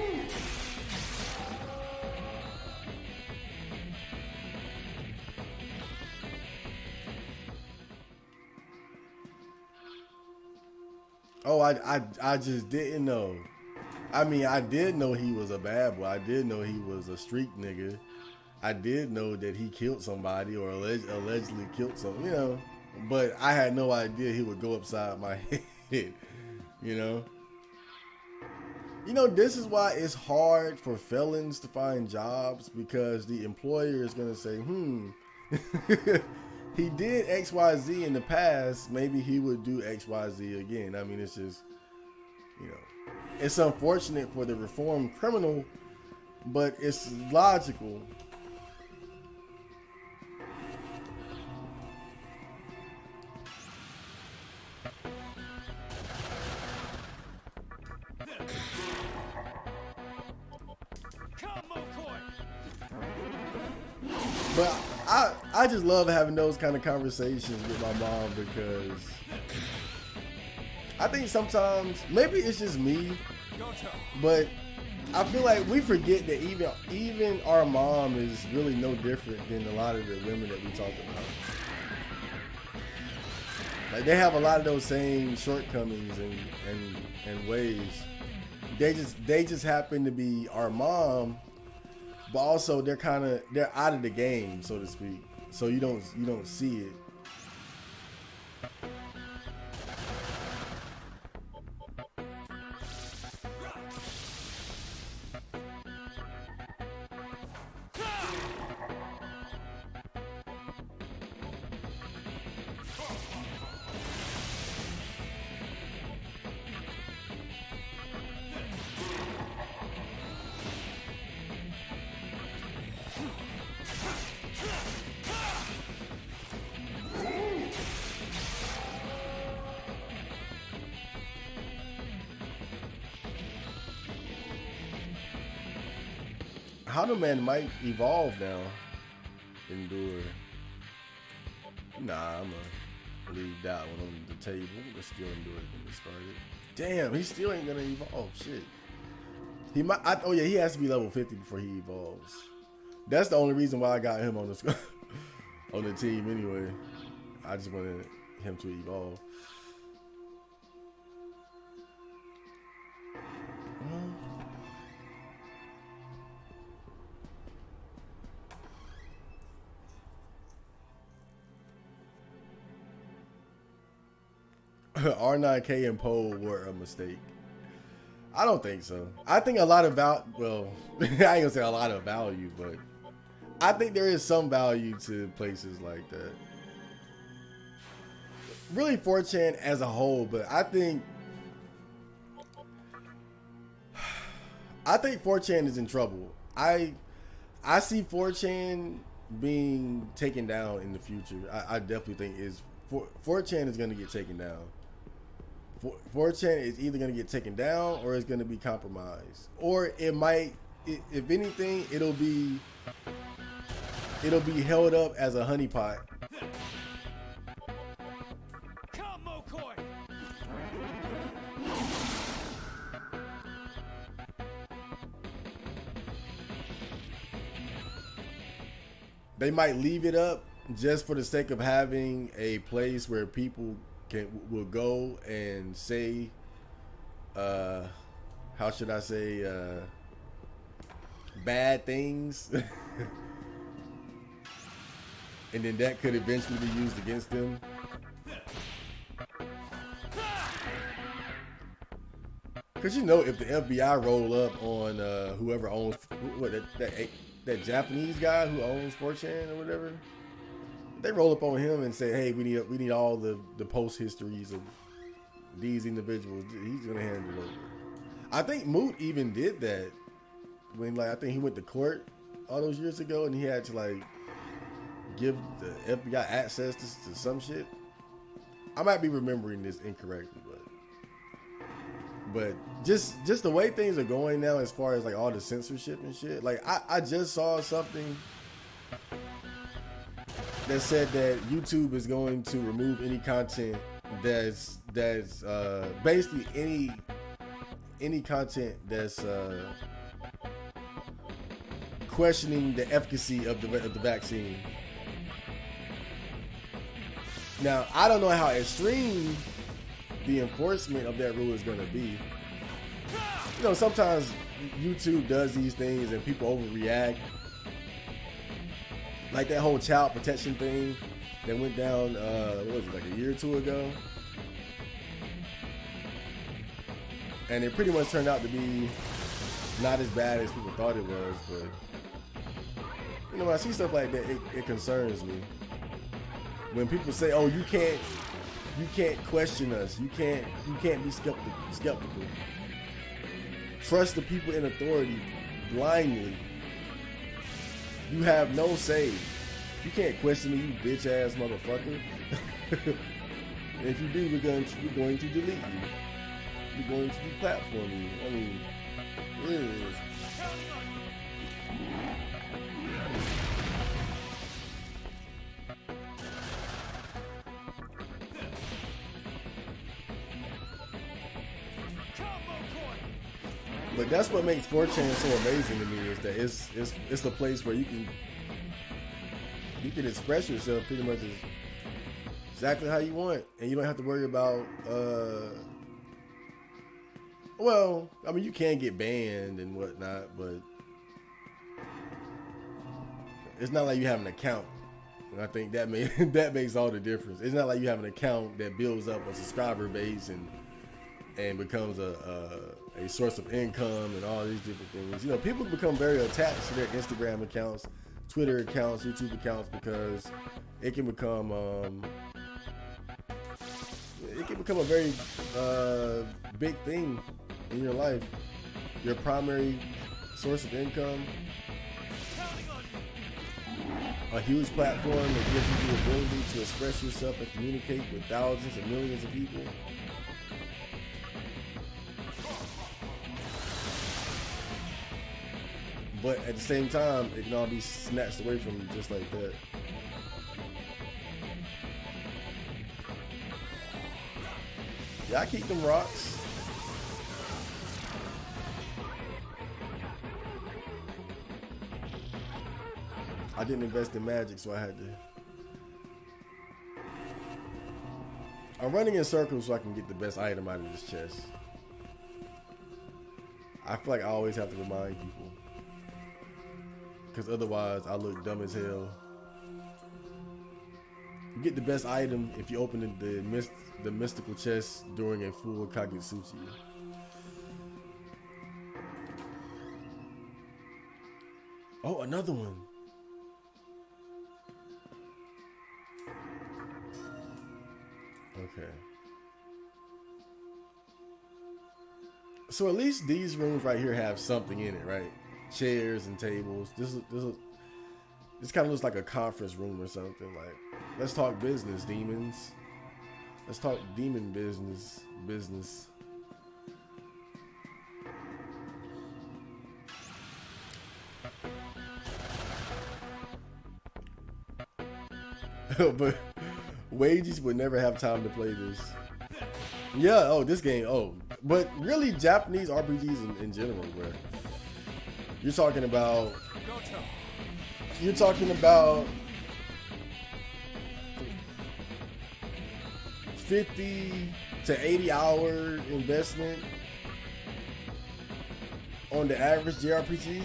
Oh, I just didn't know. I mean, I did know he was a bad boy. I did know he was a street nigga. I did know that he killed somebody or allegedly killed some, you know. But I had no idea he would go upside my head, you know. You know, this is why it's hard for felons to find jobs, because the employer is going to say, he did XYZ in the past, maybe he would do XYZ again. I mean, it's just, you know, it's unfortunate for the reformed criminal, but it's logical. But I just love having those kind of conversations with my mom, because I think sometimes, maybe it's just me, but I feel like we forget that even our mom is really no different than a lot of the women that we talk about. Like, they have a lot of those same shortcomings and ways. They just happen to be our mom, but also they're out of the game, so to speak. So you don't see it. How Man might evolve now. Endure. Nah, I'm gonna leave that one on the table. Let's still Endure when we started. Damn, he still ain't gonna evolve. Shit. He might. Oh yeah, he has to be level 50 before he evolves. That's the only reason why I got him on the on the team anyway. I just wanted him to evolve. R9K and Poe were a mistake. I don't think so. I think a lot of well, I ain't gonna say a lot of value, but I think there is some value to places like that. Really 4chan as a whole, but I think 4chan is in trouble. I see 4chan being taken down in the future. I definitely think 4chan is going to get taken down. 4chan is either going to get taken down or it's going to be compromised, or it might, if anything, it'll be held up as a honeypot. They might leave it up just for the sake of having a place where people will go and say, how should I say, bad things, and then that could eventually be used against them. Cause you know, if the FBI roll up on whoever owns that Japanese guy who owns 4chan or whatever, they roll up on him and say, "Hey, we need all the post histories of these individuals." He's gonna hand it over. I think Moot even did that when, like, I think he went to court all those years ago, and he had to like give the FBI access to some shit. I might be remembering this incorrectly, but just the way things are going now, as far as like all the censorship and shit. Like I just saw something that said that YouTube is going to remove any content that's basically any content that's questioning the efficacy of the vaccine. Now, I don't know how extreme the enforcement of that rule is going to be. You know, sometimes YouTube does these things and people overreact. Like that whole child protection thing that went down, what was it, like a year or two ago? And it pretty much turned out to be not as bad as people thought it was, but you know, when I see stuff like that, it concerns me. When people say, "Oh, you can't question us. You can't be skeptical. Trust the people in authority blindly. You have no say. You can't question me, you bitch ass motherfucker." If you do, we're going to delete you. We're going to deplatform you. I mean, ugh. But that's what makes 4chan so amazing to me, is that it's a place where you can express yourself pretty much exactly how you want, and you don't have to worry about well, I mean, you can get banned and whatnot, but it's not like you have an account. And I think that makes all the difference. It's not like you have an account that builds up a subscriber base and becomes a source of income and all these different things. You know, people become very attached to their Instagram accounts, Twitter accounts, YouTube accounts, because it can become a very big thing in your life. Your primary source of income, a huge platform that gives you the ability to express yourself and communicate with thousands and millions of people. But at the same time, it can all be snatched away from you just like that. Yeah, I keep them rocks. I didn't invest in magic, so I had to. I'm running in circles so I can get the best item out of this chest. I feel like I always have to remind people, because otherwise I look dumb as hell. You get the best item if you open the mystical chest during a full Kagutsuchi. Oh, another one. Okay. So at least these rooms right here have something in it, right? Chairs and tables. This kind of looks like a conference room or something. Like, let's talk business, demons. Let's talk demon business. But Wages would never have time to play this. Yeah, oh, this game, oh. But really, Japanese RPGs in general, bro. You're talking about 50 to 80 hour investment on the average JRPG.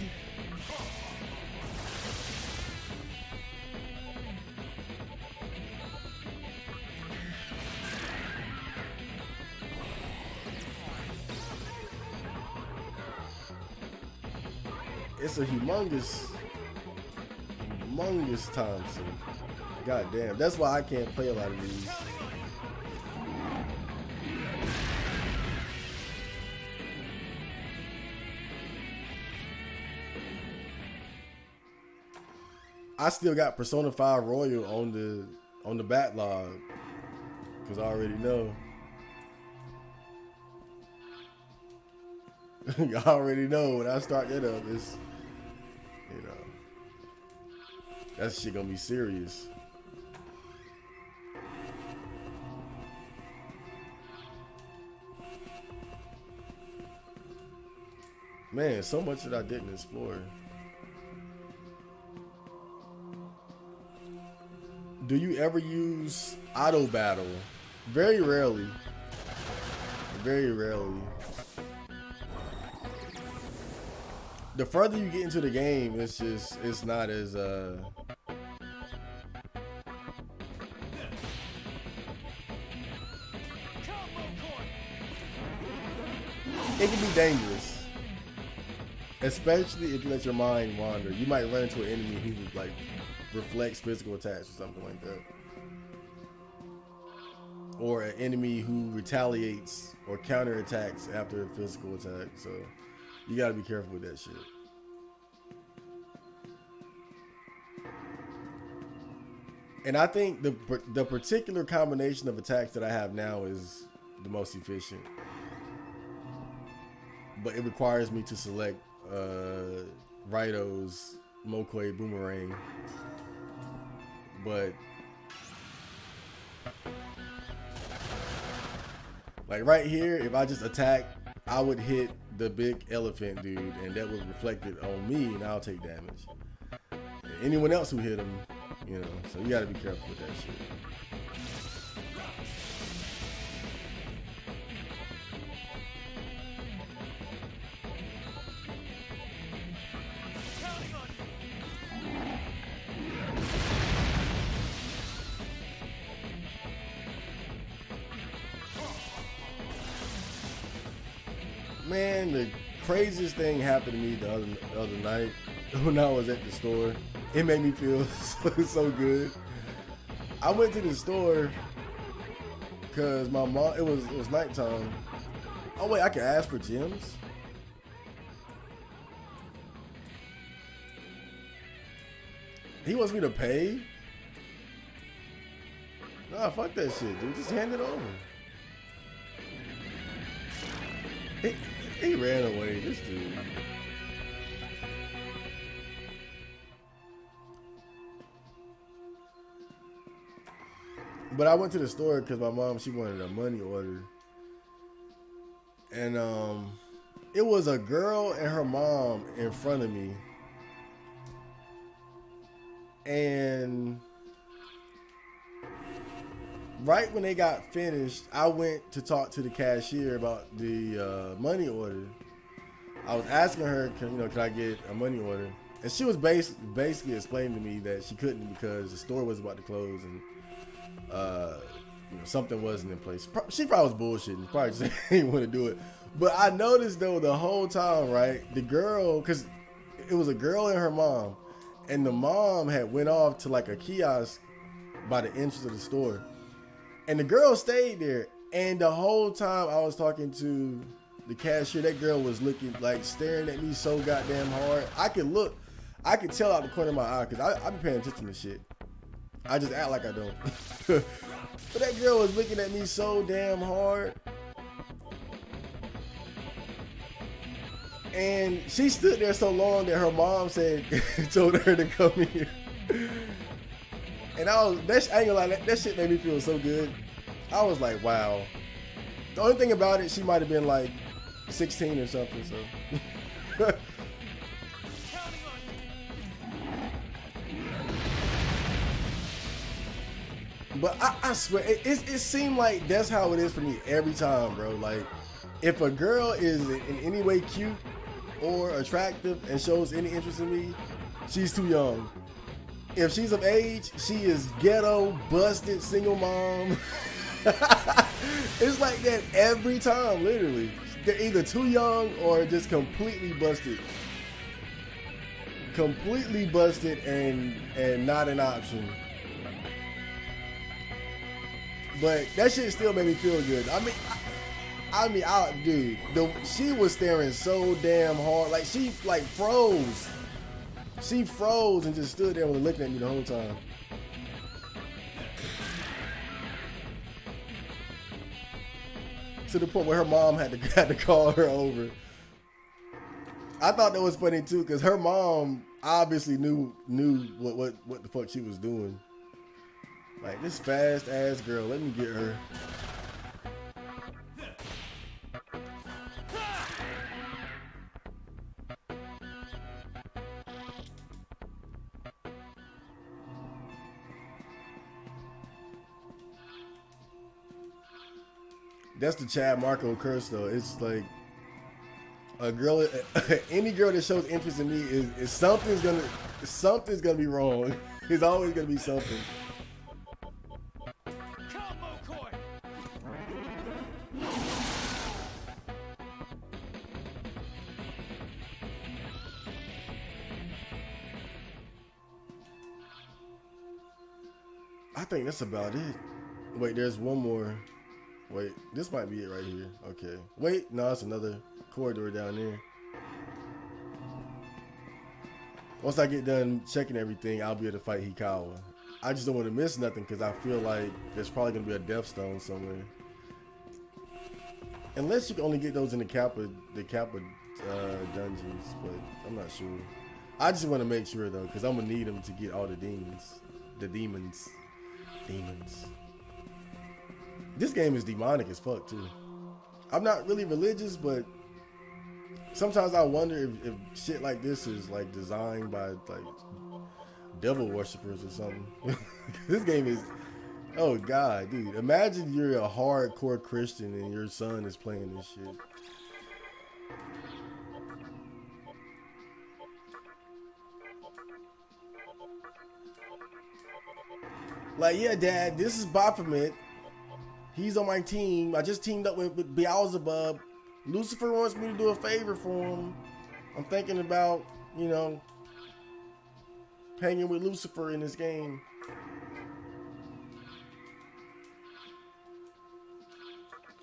It's a humongous time sink. God damn. That's why I can't play a lot of these. I still got Persona 5 Royal on the backlog, because I already know. I already know when I start that up, it's, you know, that shit gonna be serious. Man, so much that I didn't explore. Do you ever use auto battle? Very rarely. Very rarely. The further you get into the game, it's not as it can be dangerous, especially if you let your mind wander. You might run into an enemy who like reflects physical attacks or something like that, or an enemy who retaliates or counterattacks after a physical attack. So you gotta be careful with that shit. And I think the particular combination of attacks that I have now is the most efficient. But it requires me to select Raito's Mokoi Boomerang. But like right here, if I just attack, I would hit the big elephant dude, and that would reflect it on me, and I'll take damage. And anyone else who hit him, you know, so you gotta be careful with that shit. Man, the craziest thing happened to me the other night when I was at the store. It made me feel so good. I went to the store because my mom, it was nighttime. Oh wait, I can ask for gems? He wants me to pay? Nah, fuck that shit, dude. Just hand it over. He ran away, this dude. But I went to the store because my mom, she wanted a money order. And it was a girl and her mom in front of me. And right when they got finished, I went to talk to the cashier about the money order. I was asking her, can I get a money order? And she was basically explaining to me that she couldn't because the store was about to close and something wasn't in place. She probably was bullshitting. Probably just didn't want to do it. But I noticed though the whole time, right? The girl, because it was a girl and her mom, and the mom had went off to like a kiosk by the entrance of the store, and the girl stayed there. And the whole time I was talking to the cashier, that girl was looking like staring at me so goddamn hard. I could tell out the corner of my eye because I be paying attention to shit. I just act like I don't. But that girl was looking at me so damn hard. And she stood there so long that her mom told her to come here. And I ain't gonna lie, that shit made me feel so good. I was like, wow. The only thing about it, she might have been like 16 or something, so. But I swear, it seemed like that's how it is for me every time, bro. Like, if a girl is in any way cute or attractive and shows any interest in me, she's too young. If she's of age, she is ghetto, busted, single mom. It's like that every time, literally. They're either too young or just completely busted. Completely busted and not an option. But that shit still made me feel good. Dude, she was staring so damn hard. Like, she froze. She froze and just stood there and was looking at me the whole time. To the point where her mom had to call her over. I thought that was funny too, because her mom obviously knew what the fuck she was doing. Like, this fast ass girl, let me get her. That's the Chad Marco curse though. It's like a girl, any girl that shows interest in me is something's gonna be wrong. There's always gonna be something. I think that's about it. Wait, there's one more. Wait, this might be it right here. Okay. Wait, no, it's another corridor down there. Once I get done checking everything, I'll be able to fight Hikawa. I just don't want to miss nothing because I feel like there's probably going to be a Death Stone somewhere. Unless you can only get those in the Kappa dungeons, but I'm not sure. I just want to make sure though, because I'm going to need them to get all the demons. The demons. This game is demonic as fuck too. I'm not really religious, but sometimes I wonder if shit like this is like designed by like devil worshippers or something. This game is, oh god, dude. Imagine you're a hardcore Christian and your son is playing this shit. Like, yeah, Dad, this is Baphomet. He's on my team. I just teamed up with Beelzebub. Lucifer wants me to do a favor for him. I'm thinking about, hanging with Lucifer in this game.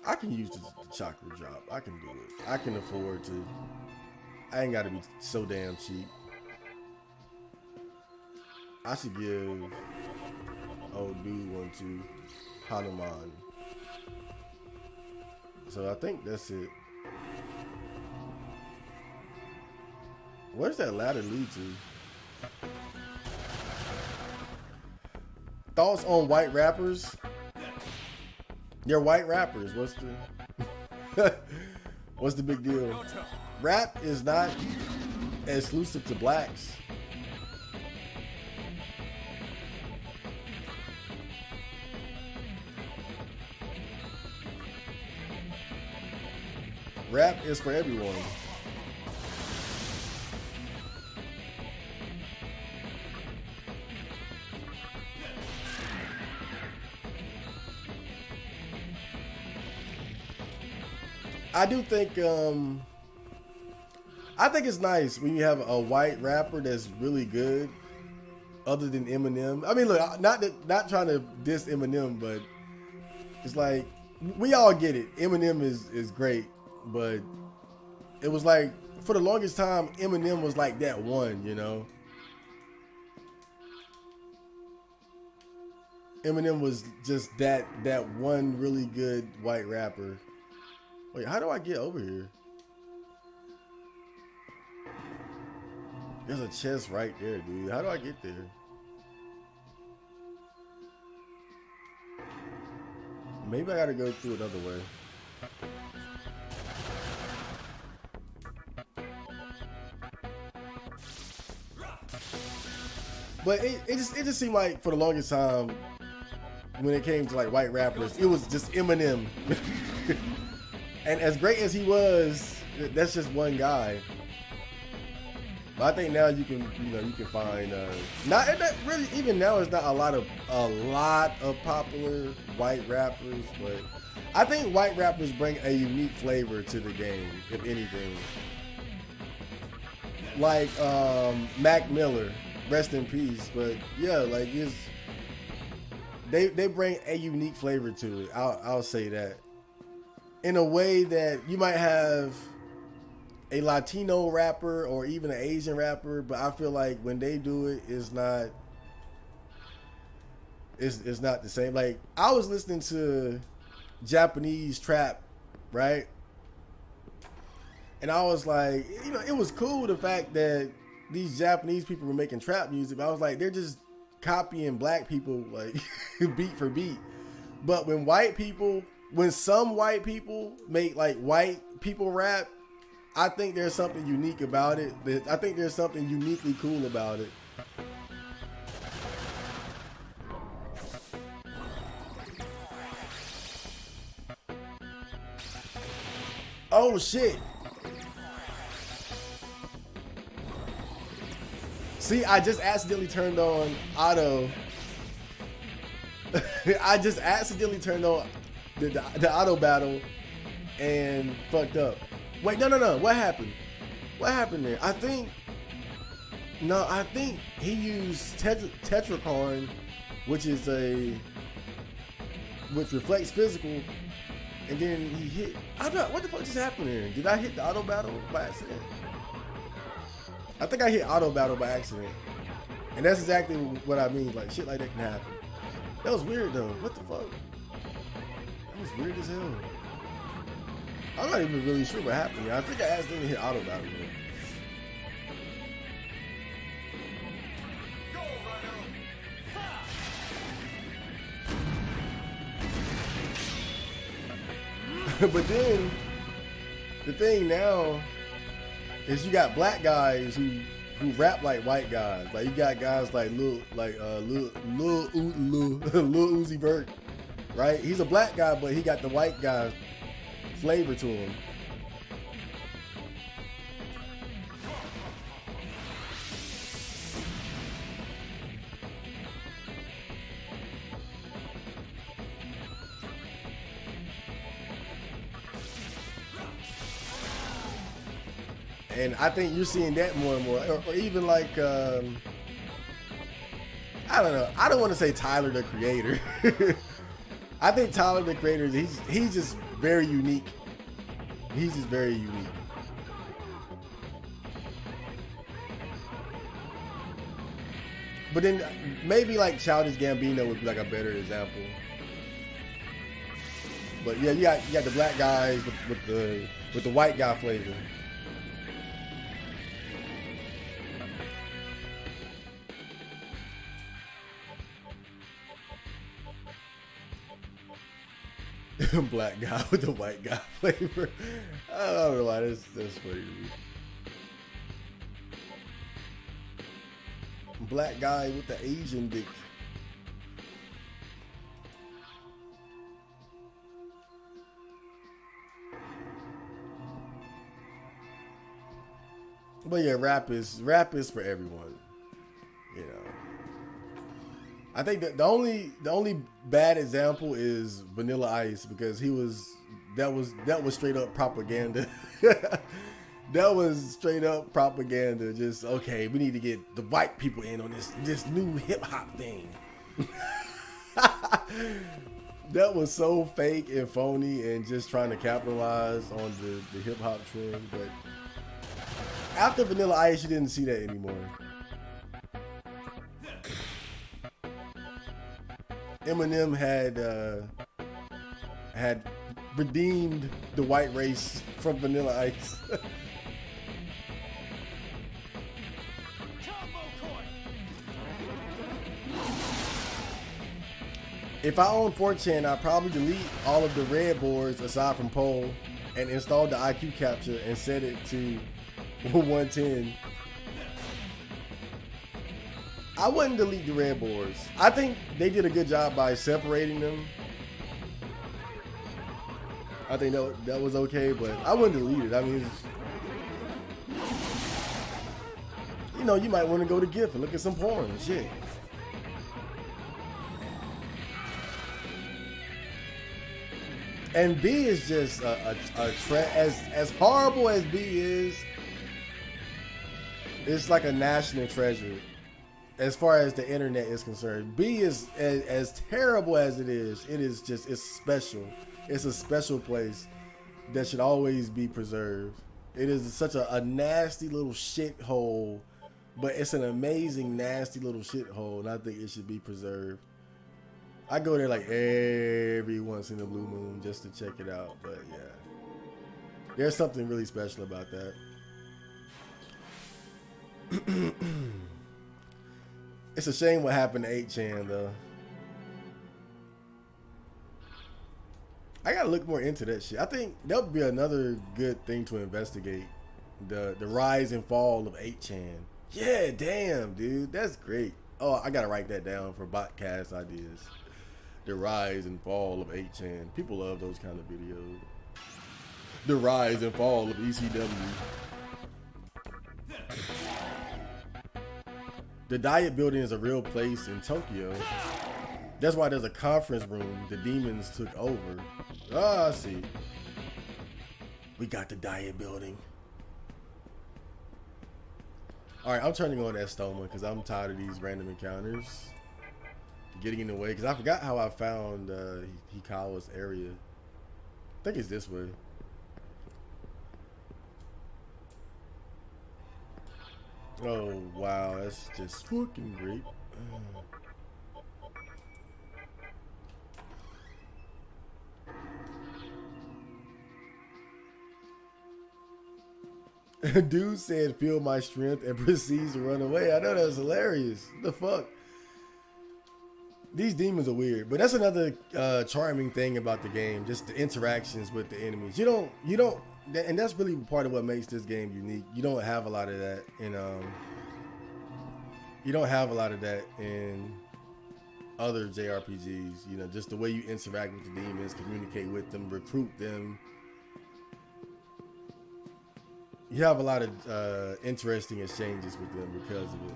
I can use the chakra drop. I can do it. I can afford to. I ain't got to be so damn cheap. I should give old dude one to Hanuman. So I think that's it. Where's that ladder lead to? Thoughts on white rappers? They're white rappers. The what's the big deal? Rap is not exclusive to blacks. Rap is for everyone. I do think I think it's nice when you have a white rapper that's really good, other than Eminem. I mean, look, not trying to diss Eminem, but it's like we all get it. Eminem is great, but it was like for the longest time, Eminem was like that one, you know. Eminem was just that one really good white rapper. Wait, how do I get over here? There's a chest right there, dude. How do I get there? Maybe I gotta go through another way. But it just seemed like for the longest time, when it came to like white rappers, it was just Eminem. And as great as he was, that's just one guy. But I think now you can find not really, even now it's not a lot of popular white rappers, but I think white rappers bring a unique flavor to the game, if anything. Like Mac Miller, rest in peace. But yeah, like they bring a unique flavor to it. I'll say that. In a way that you might have a Latino rapper or even an Asian rapper, but I feel like when they do it, it's not the same. Like I was listening to Japanese trap, right? And I was like, it was cool the fact that these Japanese people were making trap music. But I was like, they're just copying black people like beat for beat. But when some white people make like white people rap, I think there's something unique about it. I think there's something uniquely cool about it. Oh shit. See, I just accidentally turned on auto. I just accidentally turned on the auto battle and fucked up. Wait, no. What happened? What happened there? I think he used Tetracorn, which reflects physical, and then he hit. I don't know what the fuck just happened there. Did I hit the auto battle by accident? I think I hit auto battle by accident, and that's exactly what I mean. Like shit like that can happen. That was weird though. What the fuck? That was weird as hell. I'm not even really sure what happened. I think I accidentally hit auto battle. But then the thing now is you got black guys who rap like white guys. Like you got guys like Lil Uzi Vert, right? He's a black guy, but he got the white guy flavor to him. And I think you're seeing that more and more. Or even like, I don't know. I don't want to say Tyler, the Creator. I think Tyler, the Creator, he's just very unique. He's just very unique. But then maybe like Childish Gambino would be like a better example. But yeah, you got the black guys with the white guy flavor. Black guy with the white guy flavor. I don't know why that's funny to me. Black guy with the Asian dick. But yeah, rap is for everyone. You know. I think that the only bad example is Vanilla Ice, because that was straight up propaganda. That was straight up propaganda. Just, okay, we need to get the white people in on this new hip hop thing. That was so fake and phony and just trying to capitalize on the hip hop trend. But after Vanilla Ice, you didn't see that anymore. Eminem had redeemed the white race from Vanilla Ice. If I owned 4chan, I'd probably delete all of the red boards aside from poll and install the IQ capture and set it to 110. I wouldn't delete the red boards. I think they did a good job by separating them. I think that was okay, but I wouldn't delete it. I mean, you know, you might want to go to GIF and look at some porn and shit. And B is just as horrible as B is. It's like a national treasure as far as the internet is concerned. B is as terrible as it is. It's special. It's a special place that should always be preserved. It is such a nasty little shithole, but it's an amazing nasty little shithole, and I think it should be preserved. I go there like every once in a blue moon just to check it out, but yeah, there's something really special about that. It's a shame what happened to 8chan though. I gotta look more into that shit. I think that would be another good thing to investigate. The rise and fall of 8chan. Yeah, damn, dude, that's great. Oh, I gotta write that down for podcast ideas. The rise and fall of 8chan. People love those kind of videos. The rise and fall of ECW. The Diet Building is a real place in Tokyo. That's why there's a conference room the demons took over. Ah, I see. We got the Diet Building. Alright, I'm turning on that Stoma because I'm tired of these random encounters getting in the way, because I forgot how I found Hikawa's area. I think it's this way. Oh wow, that's just fucking great. Dude said, "Feel my strength," and proceeds to run away. I know that's hilarious. What the fuck? These demons are weird, but that's another charming thing about the game. Just the interactions with the enemies. You don't, and that's really part of what makes this game unique. You don't have a lot of that in you don't have a lot of that in other JRPGs. You know, just the way you interact with the demons, communicate with them, recruit them. You have a lot of interesting exchanges with them because of it.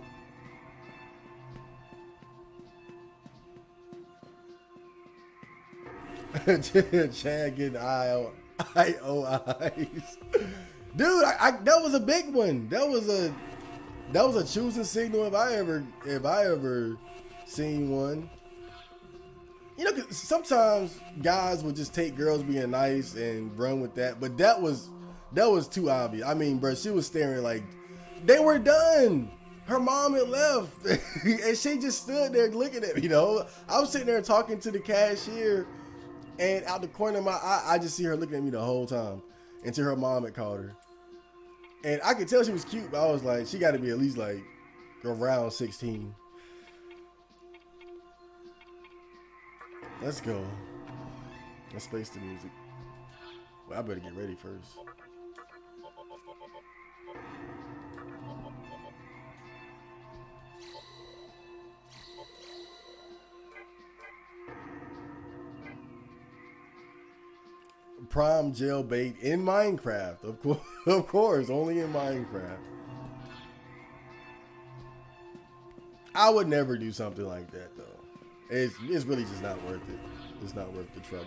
Chad getting IOIs. Dude, that was a big one. That was a choosing signal if I ever seen one. You know, 'cause sometimes guys would just take girls being nice and run with that, but that was too obvious. I mean, bro, she was staring like they were done. Her mom had left, and she just stood there looking at me. You know, I was sitting there talking to the cashier. And out the corner of my eye, I just see her looking at me the whole time until her mom had called her. And I could tell she was cute, but I was like, she got to be at least like around 16. Let's go. Let's space the music. Well, I better get ready first. Prime jailbait in Minecraft, of course, only in Minecraft. I would never do something like that though. It's really just not worth it. It's not worth the trouble.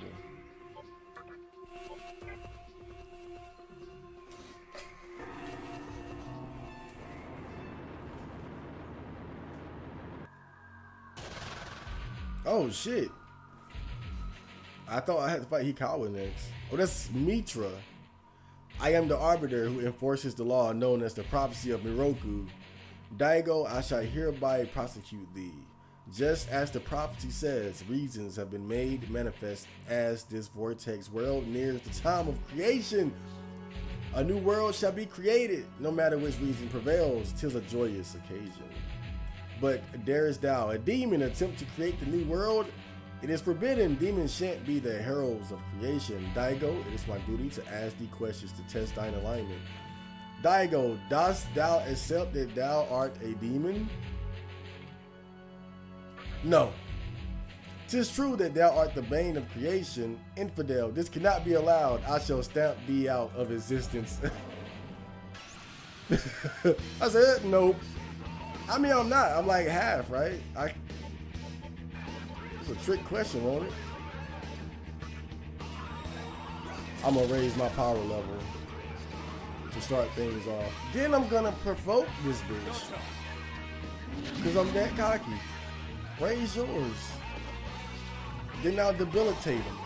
Oh shit. I thought I had to fight Hikawa next. Oh, that's Mitra. I am the arbiter who enforces the law known as the prophecy of Miroku. Daigo, I shall hereby prosecute thee. Just as the prophecy says, reasons have been made manifest as this vortex world nears the time of creation. A new world shall be created, no matter which reason prevails. 'Tis a joyous occasion. But darest thou a demon attempt to create the new world? It is forbidden. Demons shan't be the heralds of creation. Daigo, it is my duty to ask thee questions to test thine alignment. Daigo, dost thou accept that thou art a demon? No. 'Tis true that thou art the bane of creation. Infidel, this cannot be allowed. I shall stamp thee out of existence. I said, nope. I mean, I'm not. I'm like half, right? It's a trick question, won't it? I'm gonna raise my power level to start things off. Then I'm gonna provoke this bitch. Because I'm that cocky. Raise yours. Then I'll debilitate him.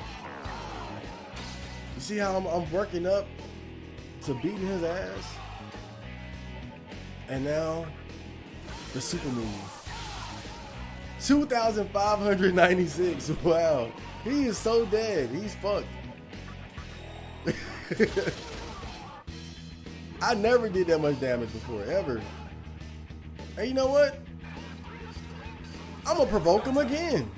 You see how I'm working up to beating his ass? And now, the super move. 2,596. Wow. He is so dead. He's fucked. I never did that much damage before, ever. And you know what? I'm gonna provoke him again.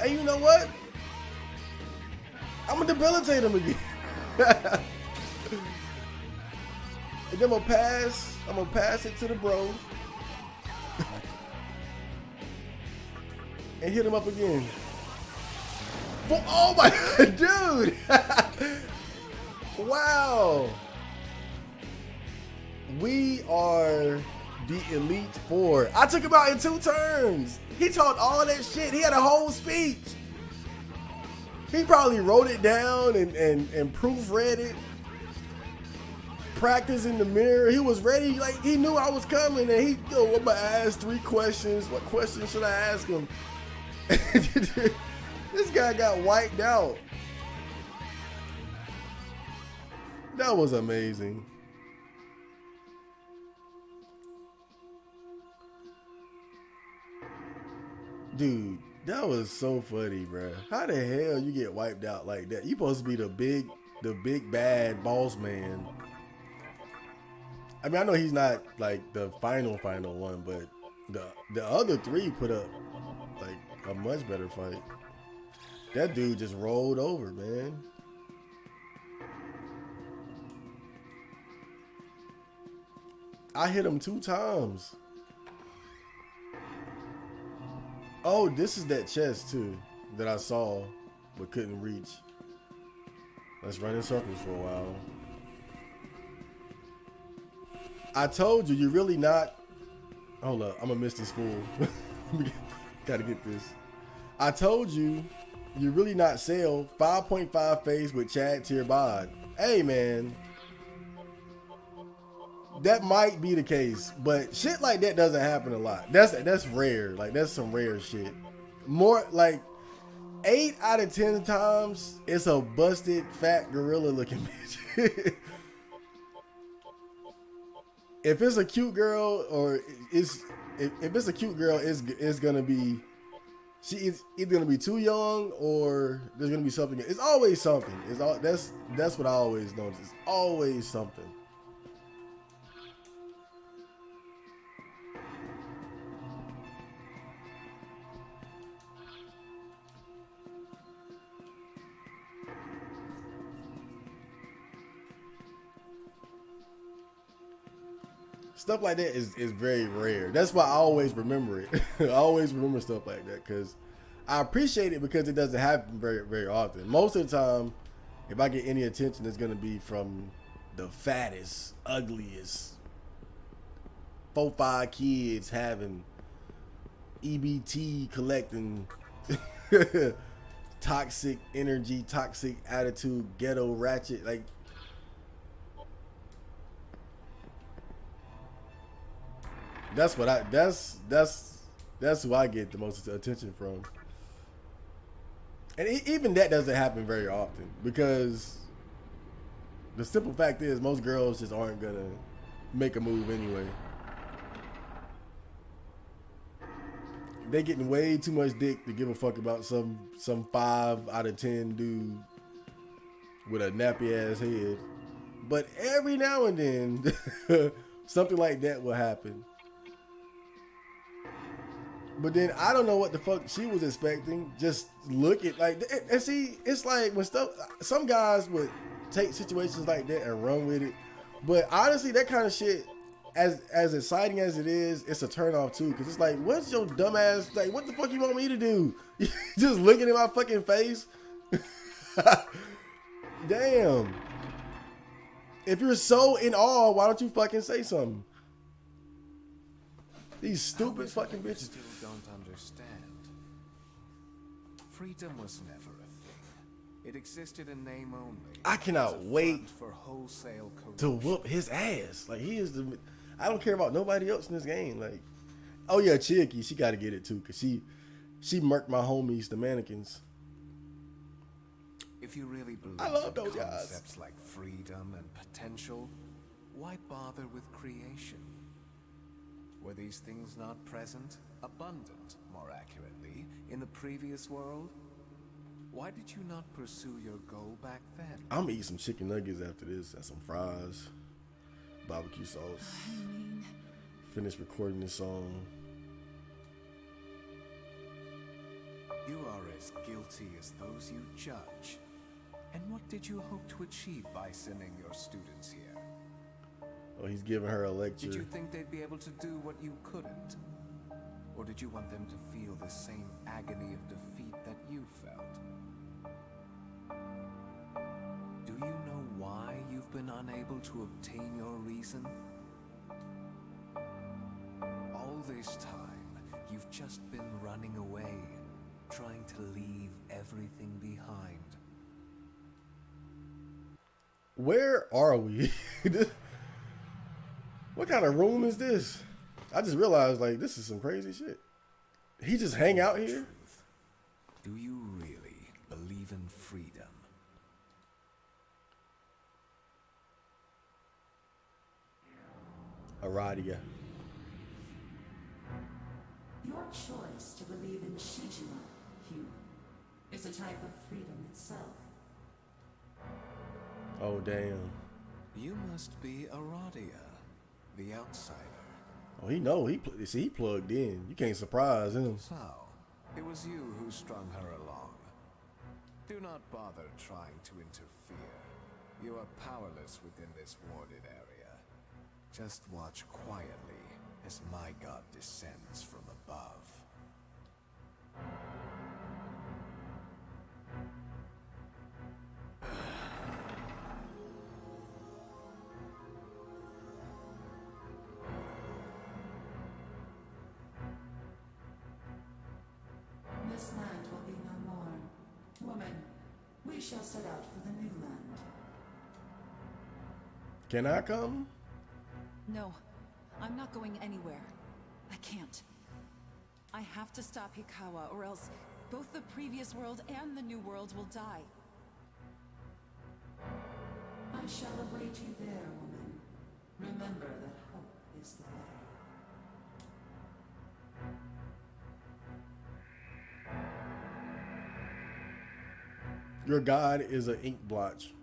And you know what? I'm gonna debilitate him again. And then I'm gonna pass it to the bro. And hit him up again. Oh my, dude. Wow. We are the Elite Four. I took him out in 2 turns. He talked all that shit. He had a whole speech. He probably wrote it down and proofread it. Practice in the mirror. He was ready. Like, he knew I was coming. And I'm going to ask 3 questions. What questions should I ask him? This guy got wiped out. That was amazing. Dude, that was so funny, bro. How the hell you get wiped out like that? You supposed to be the big bad boss man. I mean, I know he's not like the final one, but the other 3 put up like a much better fight. That dude just rolled over, man. I hit him 2 times. Oh, this is that chest too that I saw but couldn't reach. Let's run in circles for a while. I told you, you're really not. Hold up, I'm gonna miss this fool. Gotta get this. I told you, you're really not sale. 5.5 phase with Chad tier bod. Hey man, that might be the case, but shit like that doesn't happen a lot. That's rare. Like, that's some rare shit. More like 8 out of 10 times, it's a busted fat gorilla looking bitch. If it's a cute girl, or if it's a cute girl, it's gonna be, she is either gonna be too young or there's gonna be something. It's always something. That's what I always notice. It's always something. stuff like that is very rare. That's why I always remember it. I always remember stuff like that because I appreciate it because it doesn't happen very, very often. Most of the time, if I get any attention, it's going to be from the fattest, ugliest 4-5 kids having EBT collecting toxic energy, toxic attitude, ghetto ratchet. Like, that's what that's who I get the most attention from. And even that doesn't happen very often because the simple fact is most girls just aren't gonna make a move anyway. They getting way too much dick to give a fuck about some 5 out of 10 dude with a nappy ass head. But every now and then something like that will happen. But then I don't know what the fuck she was expecting. Just look at like, and see, it's like when stuff, some guys would take situations like that and run with it. But honestly, that kind of shit, as exciting as it is, it's a turn off too. Cause it's like, what's your dumb ass, like, what the fuck you want me to do? Just looking at my fucking face? Damn. If you're so in awe, why don't you fucking say something? These stupid fucking bitches. Still don't understand. Freedom was never a thing. It existed in name only. I cannot wait for wholesale to whoop his ass. Like, he is the. I don't care about nobody else in this game. Like, oh yeah, Chicky, she got to get it too, cause she murked my homies, the mannequins. If you really believe I love in those concepts guys. like freedom and potential, why bother with creation? Were these things not present, abundant, more accurately, in the previous world? Why did you not pursue your goal back then? I'm gonna eat some chicken nuggets after this and some fries, barbecue sauce. Finish recording this song. You are as guilty as those you judge. And what did you hope to achieve by sending your students here? Oh, he's giving her a lecture. Did you think they'd be able to do what you couldn't? Or did you want them to feel the same agony of defeat that you felt? Do you know why you've been unable to obtain your reason? All this time, you've just been running away, trying to leave everything behind. Where are we? What kind of room is this? I just realized, like, this is some crazy shit. He just hang out here? Do you really believe in freedom? Aradia. Your choice to believe in Shijima, human, is a type of freedom itself. Oh, damn. You must be Aradia, the outsider. Oh, he know. He plugged in. You can't surprise him. So, it was you who strung her along. Do not bother trying to interfere. You are powerless within this warded area. Just watch quietly as my god descends from above. This land will be no more. Woman, we shall set out for the new land. Can I come? No, I'm not going anywhere. I can't. I have to stop Hikawa, or else both the previous world and the new world will die. I shall await you there, woman. Remember that hope is the way. Your god is an ink blotch.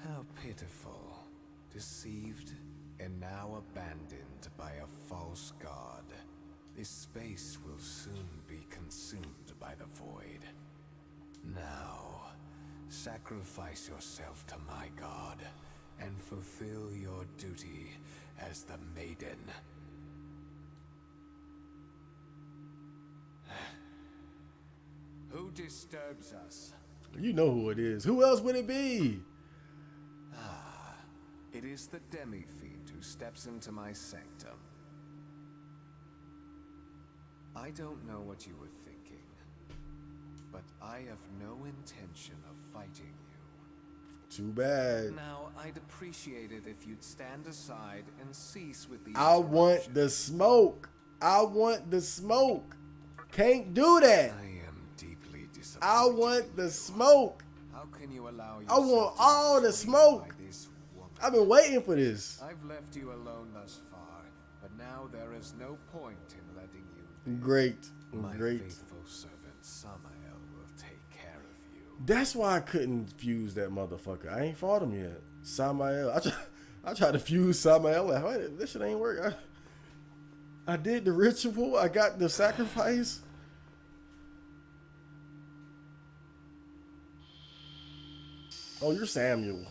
How pitiful. Deceived and now abandoned by a false god. This space will soon be consumed by the void. Now, sacrifice yourself to my god and fulfill your duty as the maiden. Who disturbs us? You know who it is. Who else would it be? It is the demi-fiend who steps into my sanctum. I don't know what you were thinking, but I have no intention of fighting you. Too bad. Now, I'd appreciate it if you'd stand aside and cease with these I want the smoke. I want the smoke. Can't do that. I am deeply disappointed. I want the smoke. How can you allow I want yourself to all be the swayed smoke. by this woman? I've been waiting for this. I've left you alone thus far, but now there is no point in letting you live. Great. My Great. faithful servant Samael will take care of you. That's why I couldn't fuse that motherfucker. I ain't fought him yet. Samael. I tried to fuse Samael. Like, wait, this shit ain't work. I did the ritual. I got the sacrifice. Oh, you're Samuel.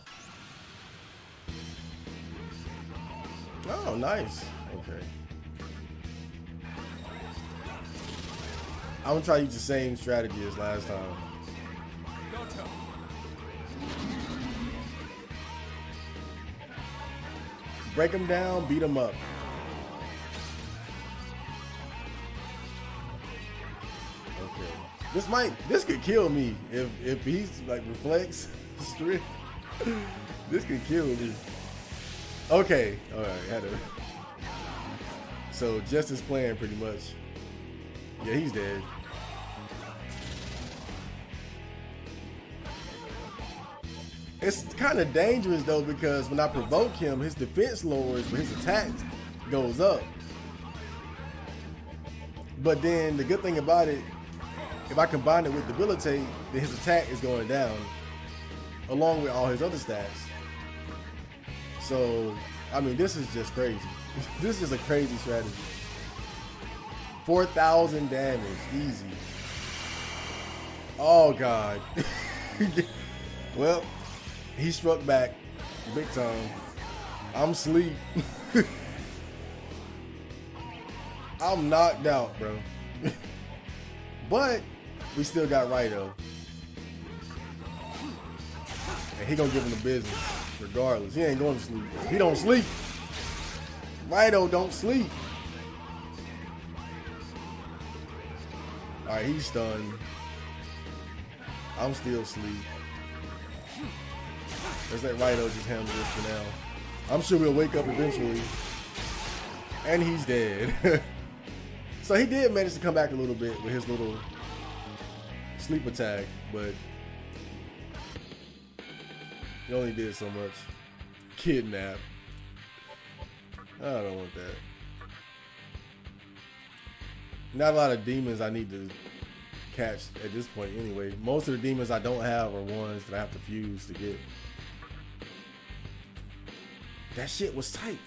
Oh, nice. Okay. I'm gonna try to use the same strategy as last time. Break him down, beat him up. Okay. This could kill me if he's like reflex strength. This could kill me. Okay, all right, So just his plan, pretty much. Yeah, he's dead. It's kind of dangerous though, because when I provoke him, his defense lowers, but his attack goes up. But then the good thing about it, if I combine it with debilitate, then his attack is going down, along with all his other stats. So, I mean, this is just crazy. This is a crazy strategy. 4,000 damage, easy. Oh God. Well, he struck back big time. I'm asleep. I'm knocked out, bro. But we still got Rito. And he gonna give him the business regardless. He ain't going to sleep. He don't sleep. Rito don't sleep. Alright, he's stunned. I'm still asleep. Let's let Rito just handle this for now. I'm sure we'll wake up eventually. And he's dead. So he did manage to come back a little bit with his little sleep attack, but he only did so much. Kidnap. I don't want that. Not a lot of demons I need to catch at this point anyway. Most of the demons I don't have are ones that I have to fuse to get. That shit was tight.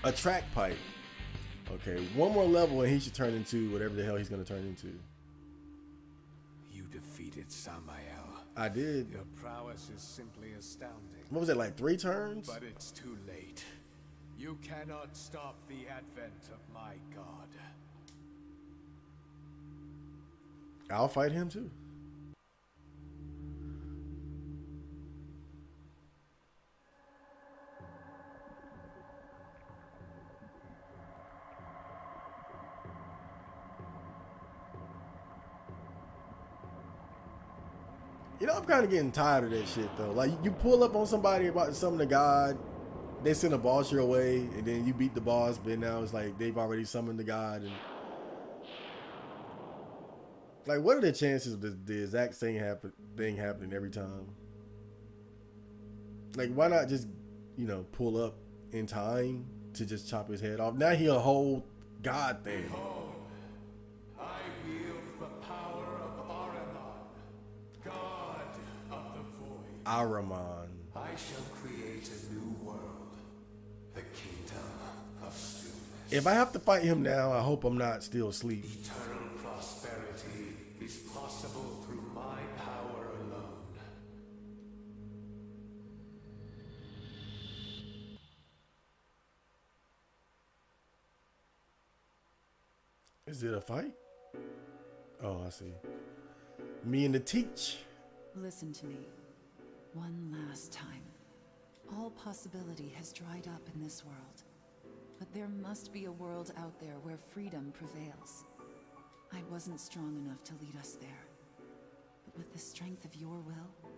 A track pipe. Okay, one more level and he should turn into whatever the hell he's gonna turn into. You defeated Samael. I did. Your prowess is simply astounding. What was it, like 3 turns? But it's too late. You cannot stop the advent of my god. I'll fight him too. You know, I'm kind of getting tired of that shit though. Like, you pull up on somebody about summoning a god, they send a boss your way, and then you beat the boss, but now it's like they've already summoned the god. And like, what are the chances of the exact same thing happening every time? Like, why not just, you know, pull up in time to just chop his head off? Now he a whole god thing. Behold, I wield the power of Araman, god of the void. Araman. I shall create a new world, the kingdom of stillness. If I have to fight him now, I hope I'm not still asleep. Eternal prosperity is possible through my power alone. Is it a fight? Oh, I see. Me and the teach. Listen to me. One last time. All possibility has dried up in this world. But there must be a world out there where freedom prevails. I wasn't strong enough to lead us there. But with the strength of your will,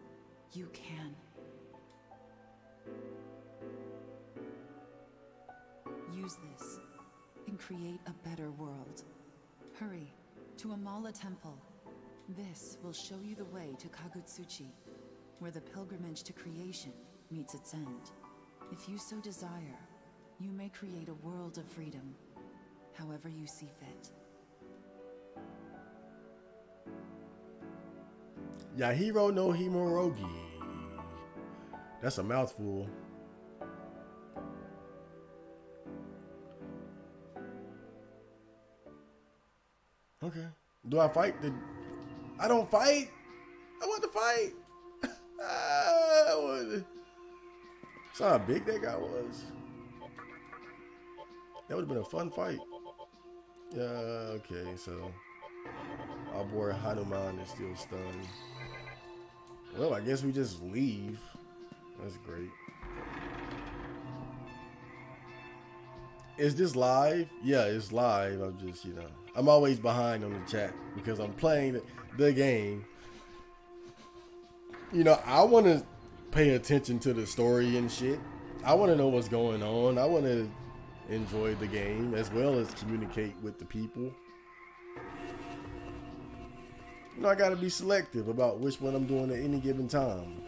you can. Use this and create a better world. Hurry to Amala Temple. This will show you the way to Kagutsuchi, where the pilgrimage to creation meets its end. If you so desire, you may create a world of freedom, however you see fit. Yahiro no Himorogi. That's a mouthful. Okay. Do I fight? I don't fight. I want to fight. Saw how big that guy was. That would have been a fun fight. Yeah, okay, so our boy Hanuman is still stunned. Well, I guess we just leave. That's great. Is this live? Yeah, it's live. I'm just, I'm always behind on the chat because I'm playing the game. I want to pay attention to the story and shit. I want to know what's going on. I want to enjoy the game as well as communicate with the people. I got to be selective about which one I'm doing at any given time.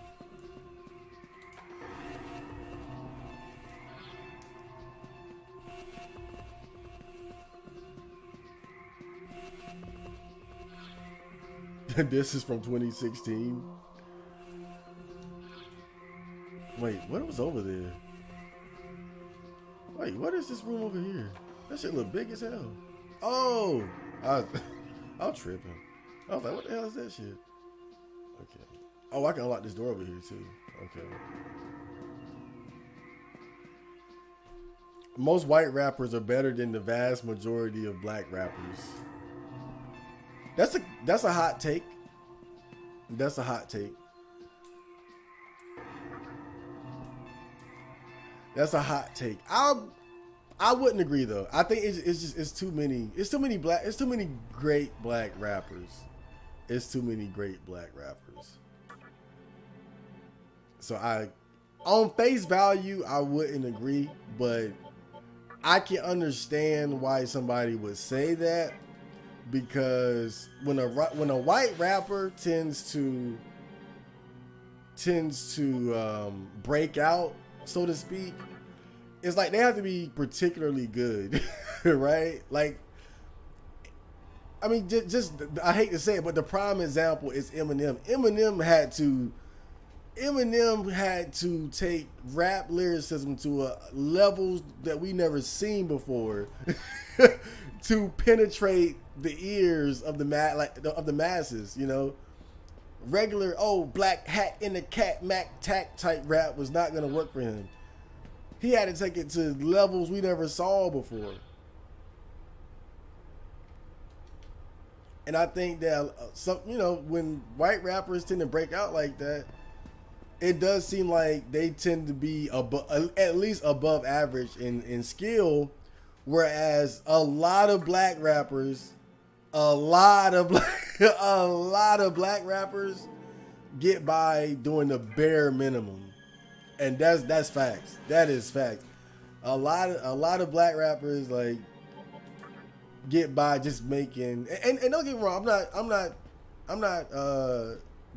This is from 2016. Wait, what was over there? Wait, what is this room over here? That shit look big as hell. Oh, I was tripping. I was like, what the hell is that shit? Okay. Oh, I can unlock this door over here too. Okay. Most white rappers are better than the vast majority of black rappers. That's a hot take. That's a hot take. That's a hot take. I wouldn't agree though. I think it's too many great black rappers. It's too many great black rappers. So on face value, I wouldn't agree, but I can understand why somebody would say that, because when a white rapper tends to break out, so to speak, it's like they have to be particularly good, right? Like, I mean, just I hate to say it, but the prime example is Eminem. Eminem had to take rap lyricism to a levels that we never seen before to penetrate the ears of the masses. Regular black hat in the cat Mac tack type rap was not gonna work for him. He had to take it to levels we never saw before. And I think that when white rappers tend to break out like that, it does seem like they tend to be at least above average in skill, whereas a lot of black rappers, a lot of black rappers get by doing the bare minimum, and that's facts. That is facts. A lot of black rappers like get by just making, and don't get me wrong, I'm not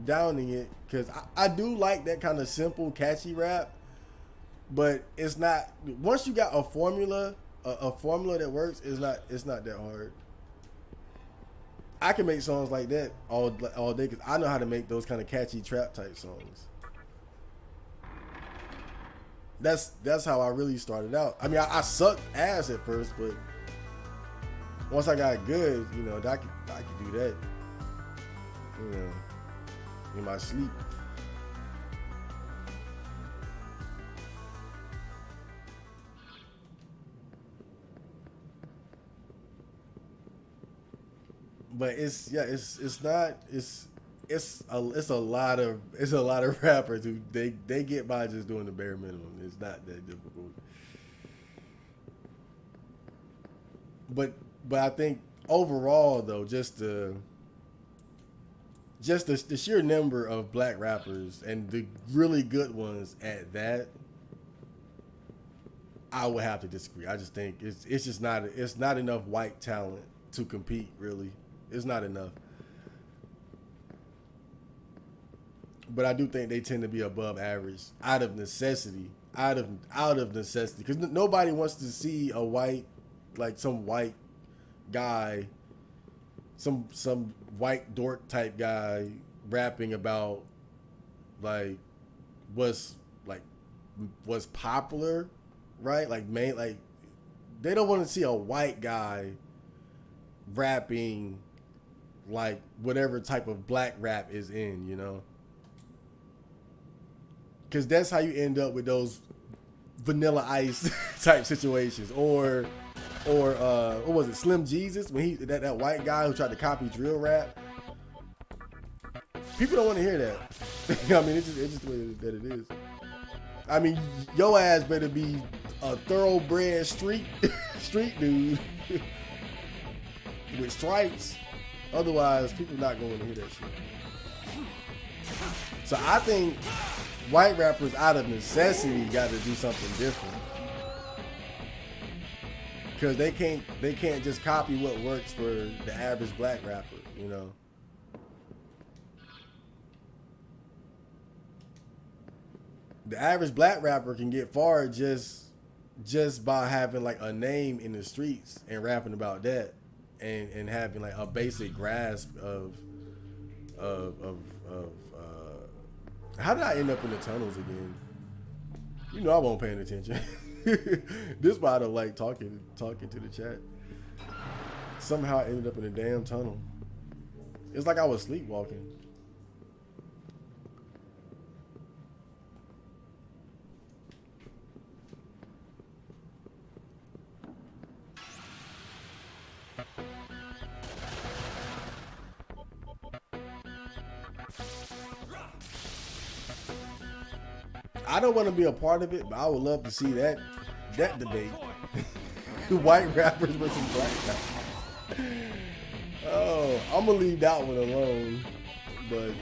downing it, because I do like that kind of simple, catchy rap, but it's not, once you got a formula that works, it's not that hard. I can make songs like that all day because I know how to make those kind of catchy trap type songs. That's how I really started out. I mean, I sucked ass at first, but once I got good, I could do that, in my sleep. but it's not it's a lot of rappers who they get by just doing the bare minimum. It's not that difficult. But I think overall though, just the sheer number of black rappers and the really good ones at that, I would have to disagree. I just think it's just not enough white talent to compete. Really, it's not enough. But I do think they tend to be above average out of necessity. Out of necessity, because nobody wants to see a white, like some white guy, some white dork type guy rapping about like what's popular, right? Like they don't want to see a white guy rapping like whatever type of black rap is in, you know? Because that's how you end up with those Vanilla Ice type situations, or what was it, Slim Jesus, when he that white guy who tried to copy drill rap. People don't want to hear that. I mean, it's just the way that it is. I mean, your ass better be a thoroughbred street dude with stripes. Otherwise, people not going to hear that shit. So I think white rappers, out of necessity, got to do something different, because they can't just copy what works for the average black rapper, you know. The average black rapper can get far just by having like a name in the streets and rapping about that, and having like a basic grasp of how did I end up in the tunnels again? You know I won't paying attention. This why I don't like talking to the chat. Somehow I ended up in a damn tunnel. It's like I was sleepwalking. I don't want to be a part of it, but I would love to see that debate. White rappers versus black rappers. Oh, I'm gonna leave that one alone, but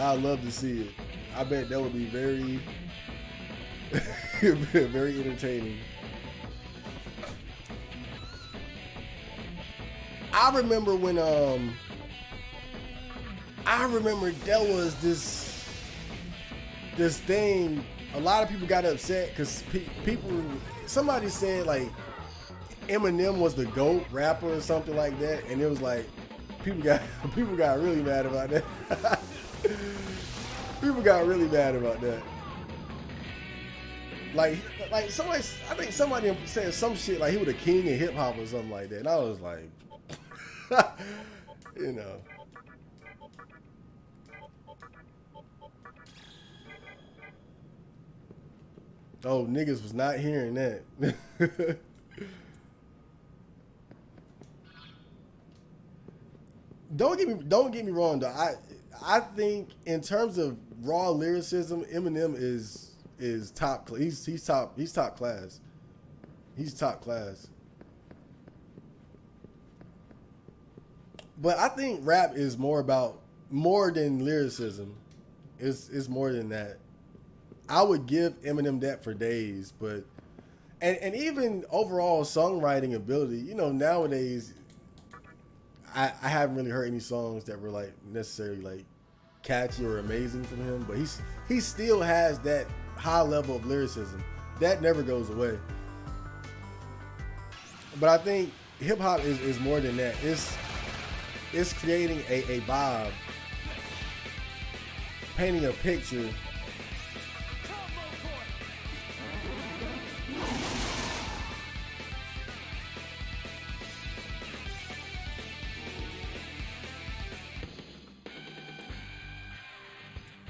I'd love to see it. I bet that would be very, very entertaining. I remember when there was this thing. A lot of people got upset because somebody said like Eminem was the GOAT rapper or something like that, and it was like people got really mad about that. People got really mad about that. Like somebody, I think somebody said some shit like he was a king of hip hop or something like that, and I was like, you know. Oh, niggas was not hearing that. Don't get me wrong though. I think in terms of raw lyricism, Eminem is top. He's top class. He's top class. But I think rap is more than lyricism. It's more than that. I would give Eminem that for days, but and even overall songwriting ability, you know, nowadays I haven't really heard any songs that were like necessarily like catchy or amazing from him, but he still has that high level of lyricism. That never goes away. But I think hip hop is more than that. It's creating a vibe, painting a picture.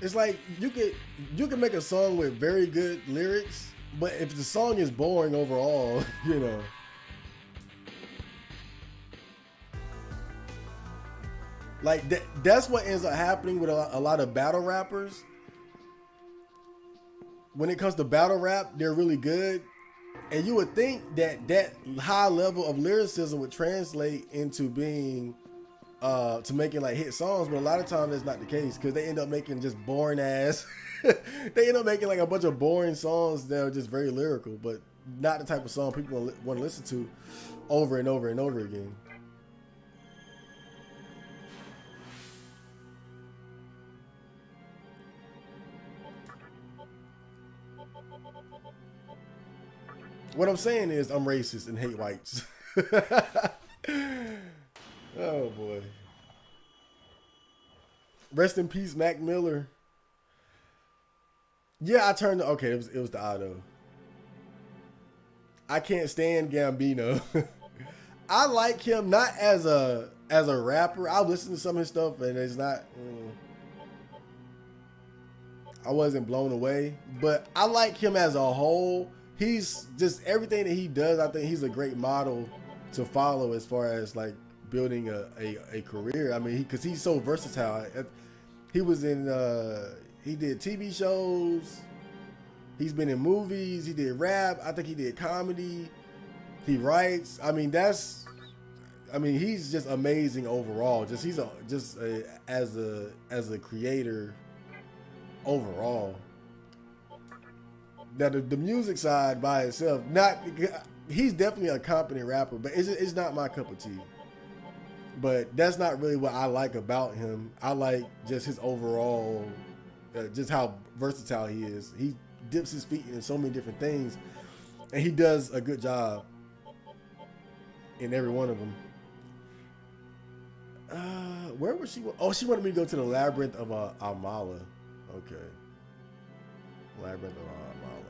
It's like you can make a song with very good lyrics, but if the song is boring overall, you know. Like that's what ends up happening with a lot of battle rappers. When it comes to battle rap, they're really good. And you would think that high level of lyricism would translate into being to making like hit songs, but a lot of times that's not the case because they end up making just boring ass. They end up making like a bunch of boring songs that are just very lyrical, but not the type of song people want to listen to over and over and over again. What I'm saying is I'm racist and hate whites. Oh boy. Rest in peace, Mac Miller. Yeah, I turned. Okay, it was the auto. I can't stand Gambino. I like him not as a rapper. I listen to some of his stuff and it's not. I wasn't blown away, but I like him as a whole. He's just everything that he does. I think he's a great model to follow as far as like building a career. I mean, because he's so versatile. He was in he did TV shows. He's been in movies. He did rap. I think he did comedy. He writes. I mean, he's just amazing overall. As a creator overall. Now the music side by itself, he's definitely a competent rapper, but it's not my cup of tea. But that's not really what I like about him. I like just his overall, just how versatile he is. He dips his feet in so many different things, and he does a good job in every one of them. Where was she? Oh, she wanted me to go to the Labyrinth of Amala. Okay. Labyrinth of Amala. Okay.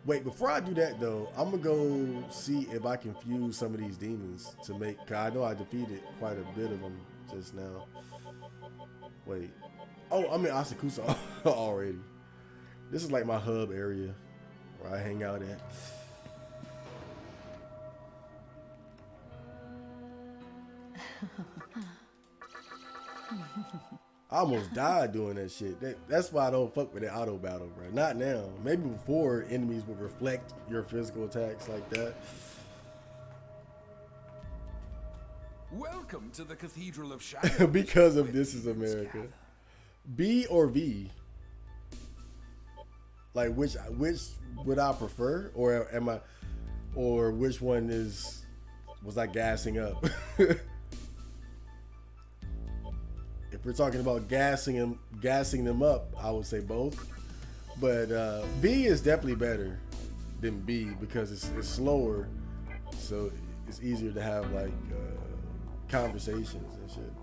Wait, before I do that though, I'm gonna go see if I can fuse some of these demons to make. Cause I know I defeated quite a bit of them just now. Wait. Oh, I'm in Asakusa already. This is like my hub area where I hang out at. I almost died doing that shit. That's why I don't fuck with that auto battle, bro. Not now. Maybe before enemies would reflect your physical attacks like that. Welcome to the Cathedral of Shadows. Because of This Is America. B or V? Like which would I prefer, or am I, or which one was I gassing up? If we're talking about gassing them up, I would say both. But B is definitely better than B because it's slower, so it's easier to have like conversations and shit.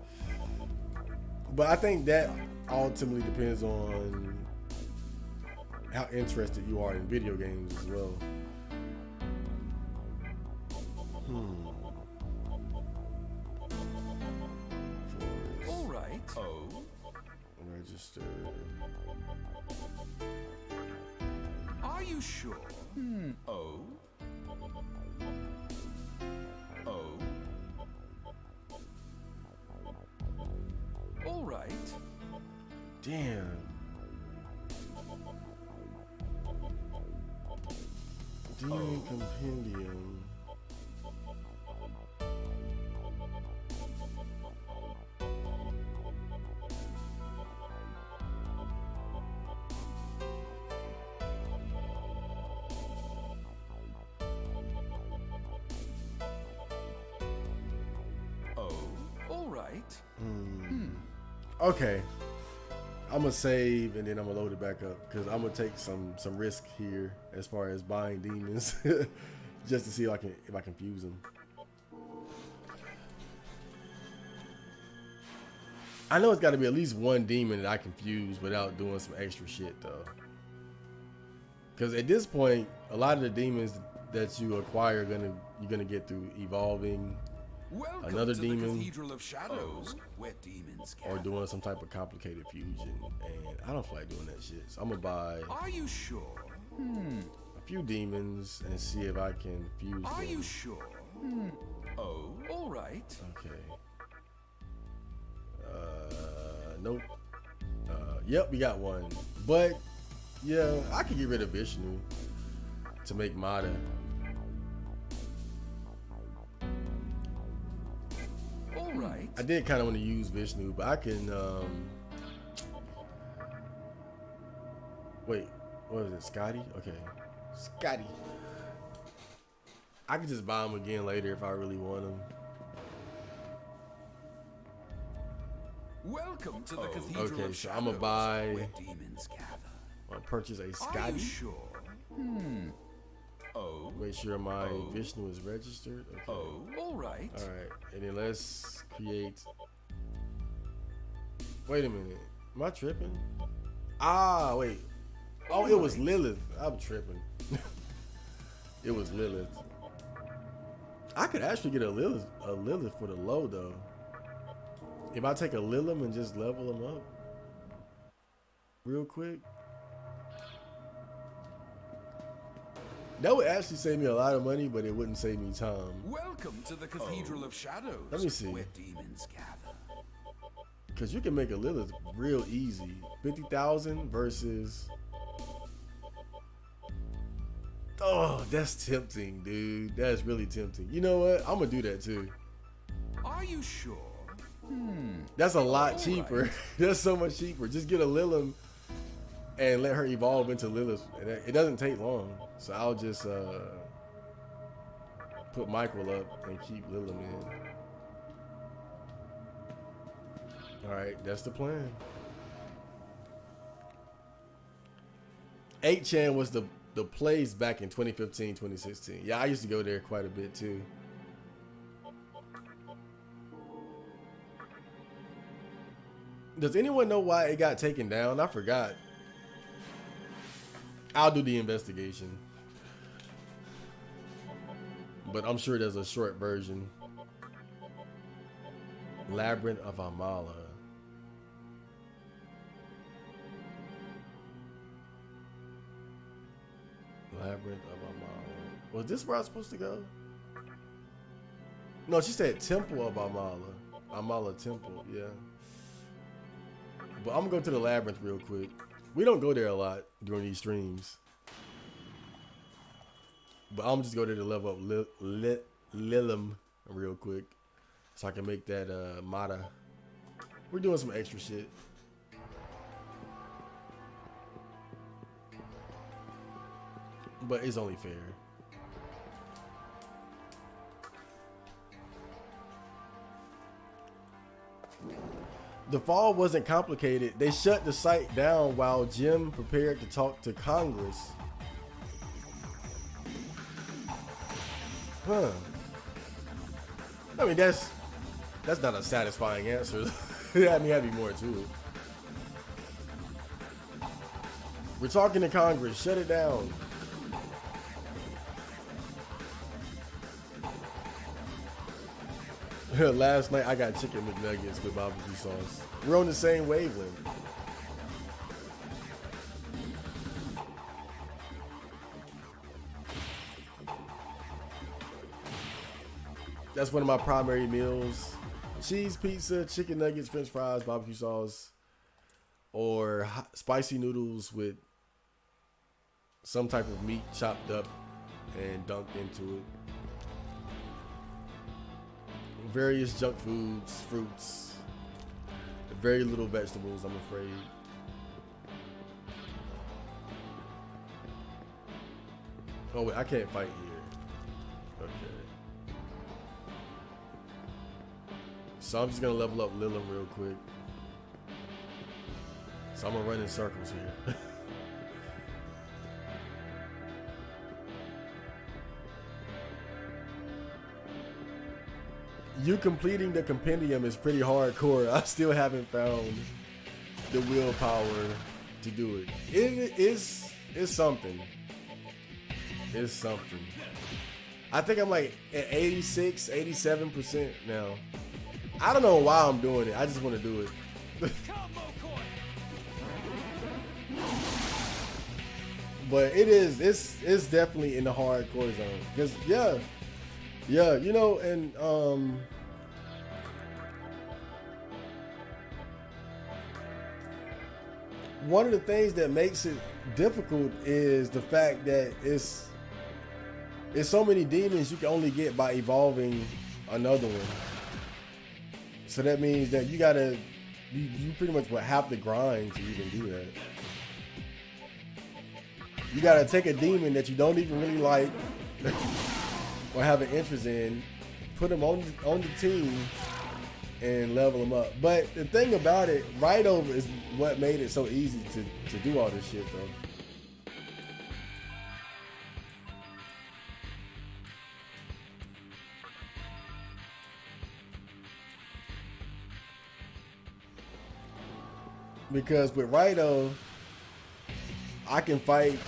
But I think that ultimately depends on how interested you are in video games as well. All right. Oh. Register. Are you sure? Oh. Oh. All right. Damn. Demon Compendium. Oh. All right. Okay. I'm gonna save and then I'm gonna load it back up because I'm gonna take some risk here as far as buying demons, just to see if I can fuse them. I know it's got to be at least one demon that I can fuse without doing some extra shit though, because at this point, a lot of the demons that you acquire you're gonna get through evolving. Welcome Another to demon. the Cathedral of Shadows, where demons Or gather. doing some type of complicated fusion, and I don't feel like doing that shit. So I'm gonna buy Are you sure? a few demons and see if I can fuse Are them. you sure? Oh. All right. Okay. Nope. Yep, we got one. But yeah, I could get rid of Vishnu to make Mata. All right. I did kind of want to use Vishnu, but I can. Wait, what was it? Scotty? Okay, Scotty. I could just buy him again later if I really want him. Welcome to the Cathedral Okay, of so Shadows, I'm gonna buy. where demons gather. I'll purchase a Are you Scotty. sure? Oh. Make sure my Vishnu is registered. Okay. Oh, all right. All right, and then let's create. Wait a minute, am I tripping? Ah, wait. Oh, it was Lilith. I'm tripping. It was Lilith. I could actually get a Lilith for the low though. If I take a Lilith and just level him up real quick, that would actually save me a lot of money, but it wouldn't save me time. Welcome to the Cathedral of Shadows, Let me see. where demons gather. Because you can make a Lilith real easy. 50,000 versus. Oh, that's tempting, dude. That's really tempting. You know what? I'm going to do that too. Are you sure? That's a lot All cheaper. right. That's so much cheaper. Just get a Lilith and let her evolve into Lilith. And it doesn't take long. So I'll just put Michael up and keep Lilith in. All right, that's the plan. 8chan was the place back in 2015, 2016. Yeah, I used to go there quite a bit too. Does anyone know why it got taken down? I forgot. I'll do the investigation. But I'm sure there's a short version. Labyrinth of Amala. Labyrinth of Amala. Was this where I was supposed to go? No, she said Temple of Amala. Amala Temple, yeah. But I'm gonna go to the Labyrinth real quick. We don't go there a lot during these streams. But I'm just go there to level up Lilim real quick. So I can make that Mata. We're doing some extra shit. But it's only fair. The fall wasn't complicated. They shut the site down while Jim prepared to talk to Congress. Huh. I mean, that's not a satisfying answer. I mean, there'd be more to it. We're talking to Congress. Shut it down. Last night I got chicken McNuggets with barbecue sauce. We're on the same wavelength. That's one of my primary meals. Cheese pizza, chicken nuggets, french fries, barbecue sauce, or spicy noodles with some type of meat chopped up and dunked into it. Various junk foods, fruits, very little vegetables, I'm afraid. Oh wait, I can't fight here. Okay. So I'm just gonna level up Lilim real quick. So I'm gonna run in circles here. You completing the compendium is pretty hardcore. I still haven't found the willpower to do it. It's something. It's something. I think I'm like at 86, 87% now. I don't know why I'm doing it. I just want to do it. But it's definitely in the hardcore zone. Because yeah, you know, and one of the things that makes it difficult is the fact that it's so many demons you can only get by evolving another one. So that means that you gotta, you pretty much would have to grind to even do that. You gotta take a demon that you don't even really like or have an interest in, put them on the team, and level them up. But the thing about it, Rhino is what made it so easy to do all this shit though. Because with Rhino, I can fight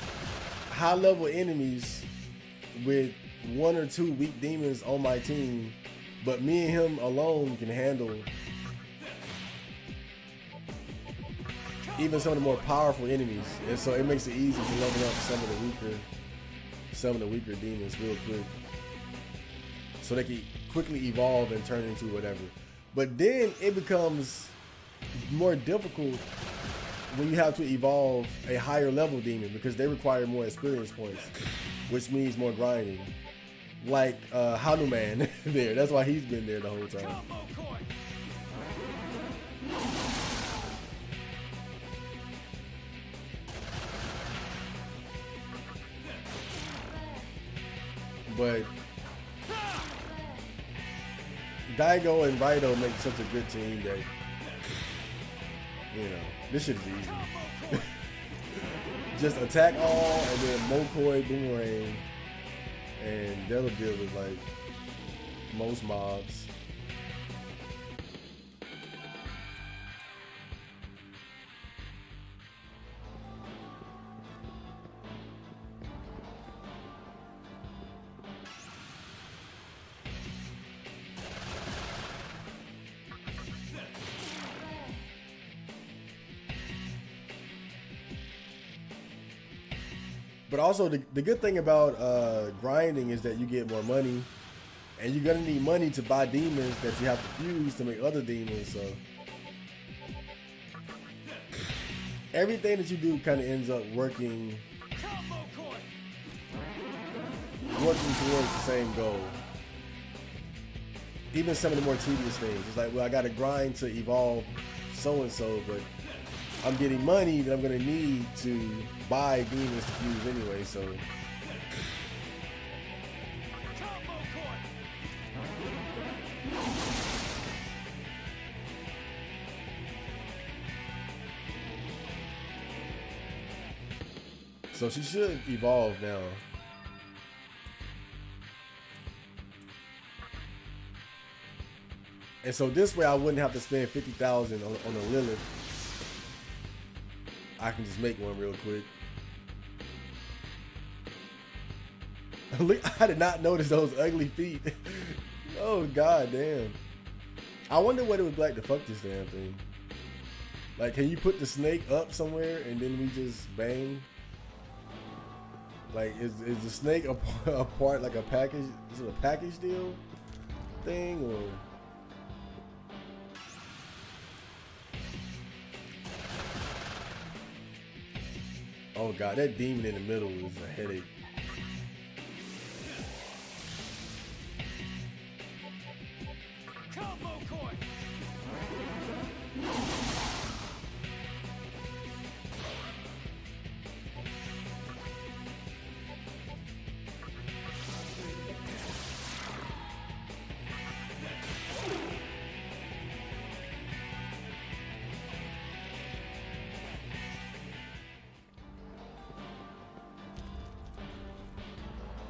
high level enemies with 1 or 2 weak demons on my team, but me and him alone can handle even some of the more powerful enemies, and so it makes it easy to level up some of the weaker demons real quick, so they can quickly evolve and turn into whatever. But then it becomes more difficult when you have to evolve a higher level demon, because they require more experience points, which means more grinding. Like Hanuman there. That's why he's been there the whole time. But Daigo and Rhino make such a good team that, you know, this shit is easy. Just attack all and then Mokoi Boomerang, and that'll deal with like most mobs. But also the good thing about grinding is that you get more money, and you're gonna need money to buy demons that you have to fuse to make other demons. So everything that you do kind of ends up working towards the same goal. Even some of the more tedious things. It's like, well, I gotta grind to evolve so and so, but I'm getting money that I'm gonna need to buy demons to fuse anyway, so. So she should evolve now. And so this way I wouldn't have to spend 50,000 on a Lilith. I can just make one real quick. I did not notice those ugly feet. Oh god damn. I wonder what it would be like to fuck this damn thing. Like, can you put the snake up somewhere and then we just bang? Like, is the snake a part like a package? Is it a package deal thing, or? Oh god, that demon in the middle is a headache.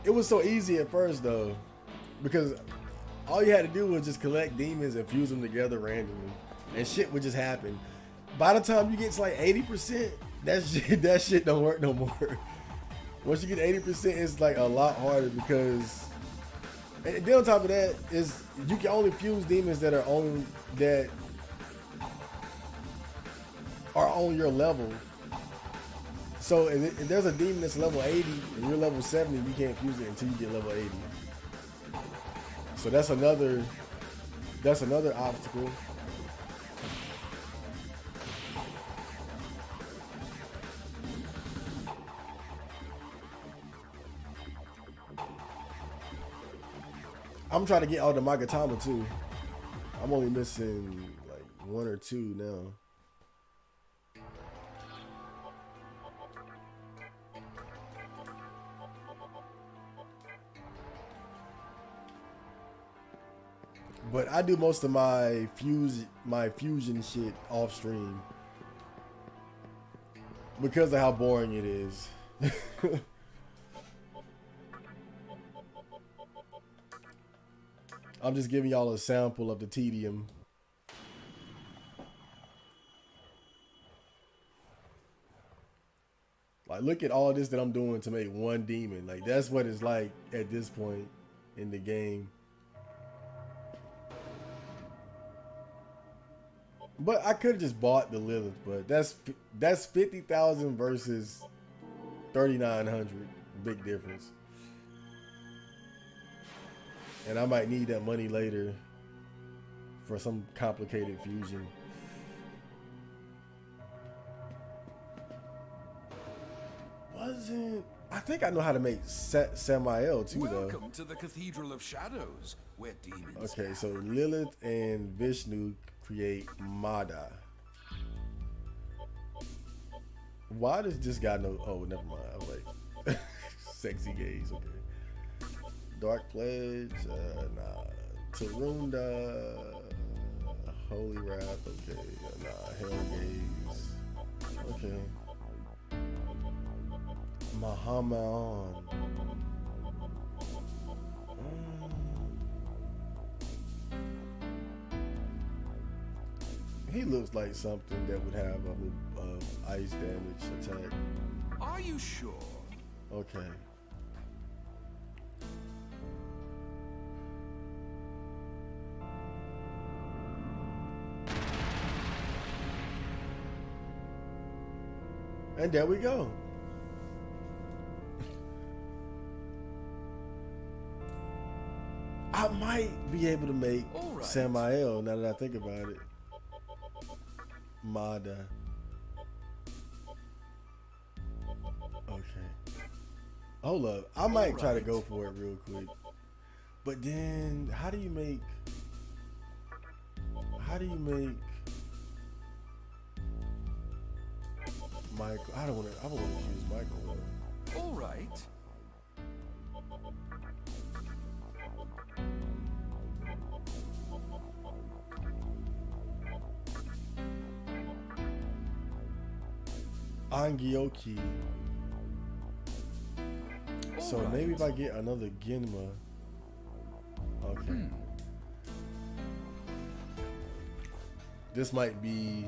It was so easy at first though, because all you had to do was just collect demons and fuse them together randomly, and shit would just happen. By the time you get to like 80%, that shit don't work no more. Once you get 80%, it's like a lot harder, because, and then on top of that is you can only fuse demons that are on your level. So if there's a demon that's level 80 and you're level 70, you can't fuse it until you get level 80. So that's another obstacle. I'm trying to get all the Magatama too. I'm only missing like 1 or 2 now. But I do most of my fusion shit off stream because of how boring it is. I'm just giving y'all a sample of the tedium. Like, look at all this that I'm doing to make one demon. Like, that's what it's like at this point in the game. But I could have just bought the Lilith, but that's 50,000 versus 3,900. Big difference. And I might need that money later for some complicated fusion. I think I know how to make Samael too, though. Welcome to the Cathedral of Shadows, where demons. Okay, so Lilith and Vishnu create Mada. Why does this guy know? Oh, never mind. I was like, sexy gaze. Okay. Dark Pledge. Nah. Tarunda. Holy Wrath. Okay. Nah. Hell Gaze. Okay. Mahaman. He looks like something that would have a ice damage attack. Are you sure? Okay. And there we go. I might be able to make Samael now that I think about it. Mada. Okay. Hold up. I might try to go for it real quick. But then how do you make Michael? I don't want to use Michael. All right. Angioki. So maybe if I get another Genma. Okay. This might be.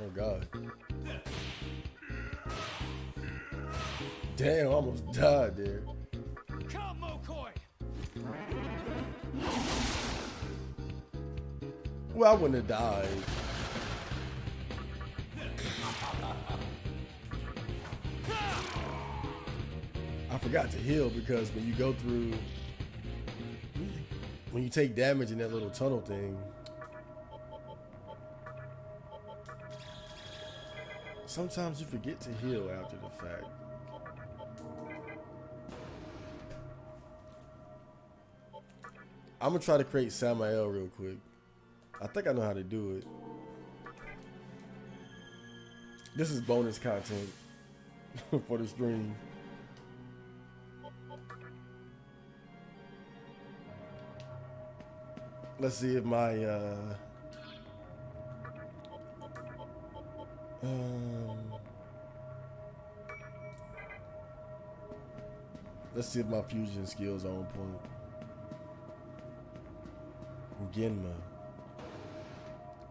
Oh God. Damn, I almost died there. Come, Mokoi. Well, I wouldn't have died. I forgot to heal because when you go through, when you take damage in that little tunnel thing, sometimes you forget to heal after the fact. I'm gonna try to create Samael real quick. I think I know how to do it. This is bonus content for the stream. Let's see if my let's see if my fusion skills are on point. Genma.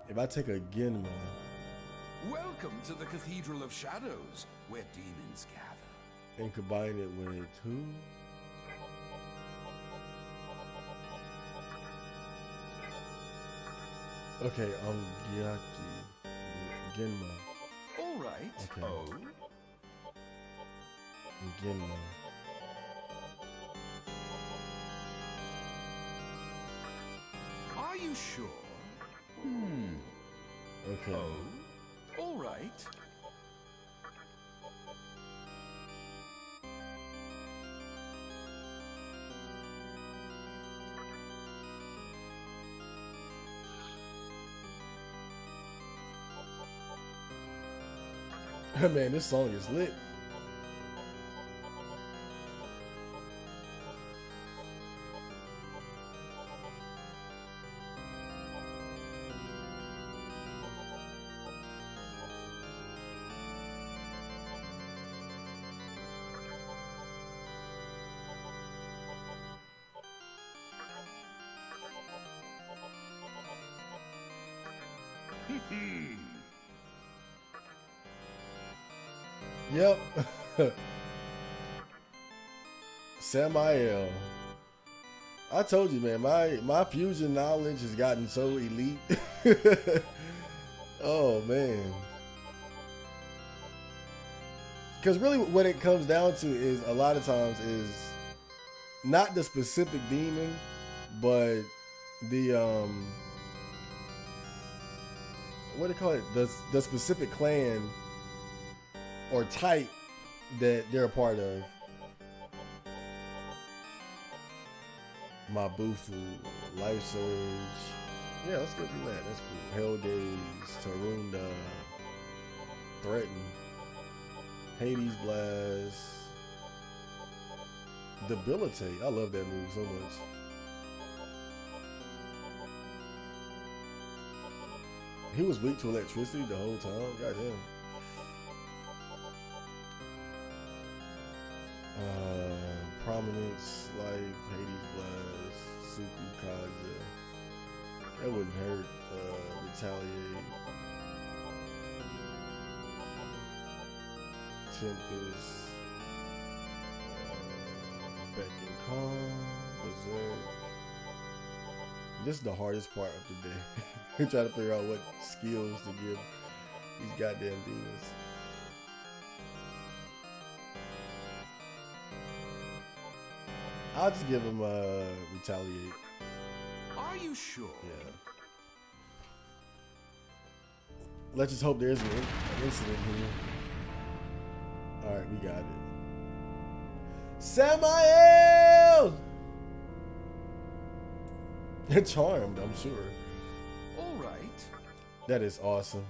If I take a Genma. Welcome to the Cathedral of Shadows, where demons gather. And combine it with who? Okay, Gyaki. Genma. All right. Okay. Oh. Genma. Are you sure? Okay. Oh. All right. Man, this song is lit. Yep. Samael. I told you, man, my fusion knowledge has gotten so elite. Oh, man. Because really what it comes down to is a lot of times is not the specific demon, but the what do you call it? The specific clan or type that they're a part of. Mabufu, Life Surge. Yeah, let's go do that. That's cool. Hellgaze, Tarunda, Threaten, Hades Blast, Debilitate. I love that move so much. He was weak to electricity the whole time. Goddamn. Prominence, Life, Hades Blast, Suku Kaja. That wouldn't hurt. Retaliate. Tempest. Beck and Calm. Berserk. This is the hardest part of the day. Trying to figure out what skills to give these goddamn demons. I'll just give him Retaliate. Are you sure? Yeah. Let's just hope there isn't an incident here. Alright, we got it. Samael! Charmed, I'm sure. All right. That is awesome.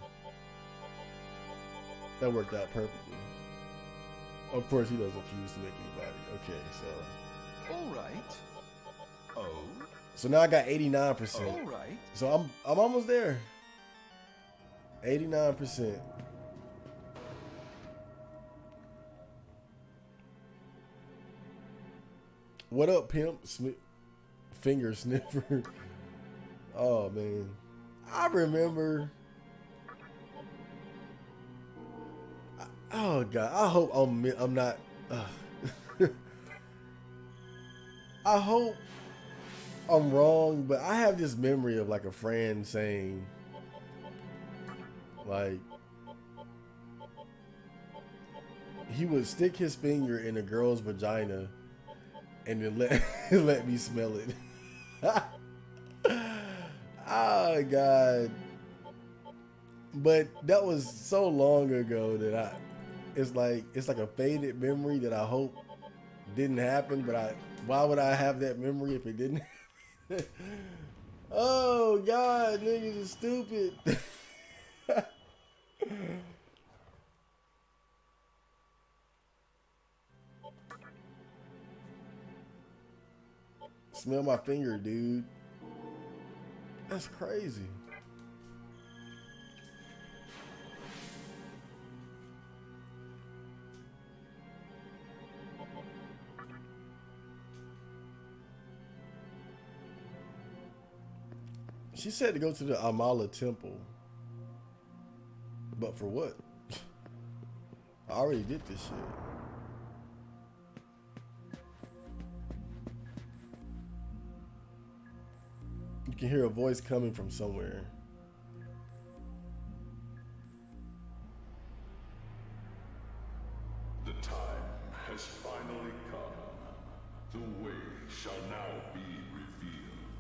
That worked out perfectly. Of course, he doesn't fuse to make anybody. Okay, so. All right. Oh. So now I got 89%. All right. So I'm almost there. 89%. What up, pimp? Finger sniffer. Oh man, I remember. Oh god, I hope I'm not. I hope I'm wrong, but I have this memory of like a friend saying, like, he would stick his finger in a girl's vagina and then let me smell it. Oh god. But that was so long ago that it's like a faded memory that I hope didn't happen, but why would I have that memory if it didn't? Oh god, niggas is stupid. Smell my finger, dude. That's crazy. She said to go to the Amala temple. But for what? I already did this shit. You can hear a voice coming from somewhere. The time has finally come. The way shall now be revealed.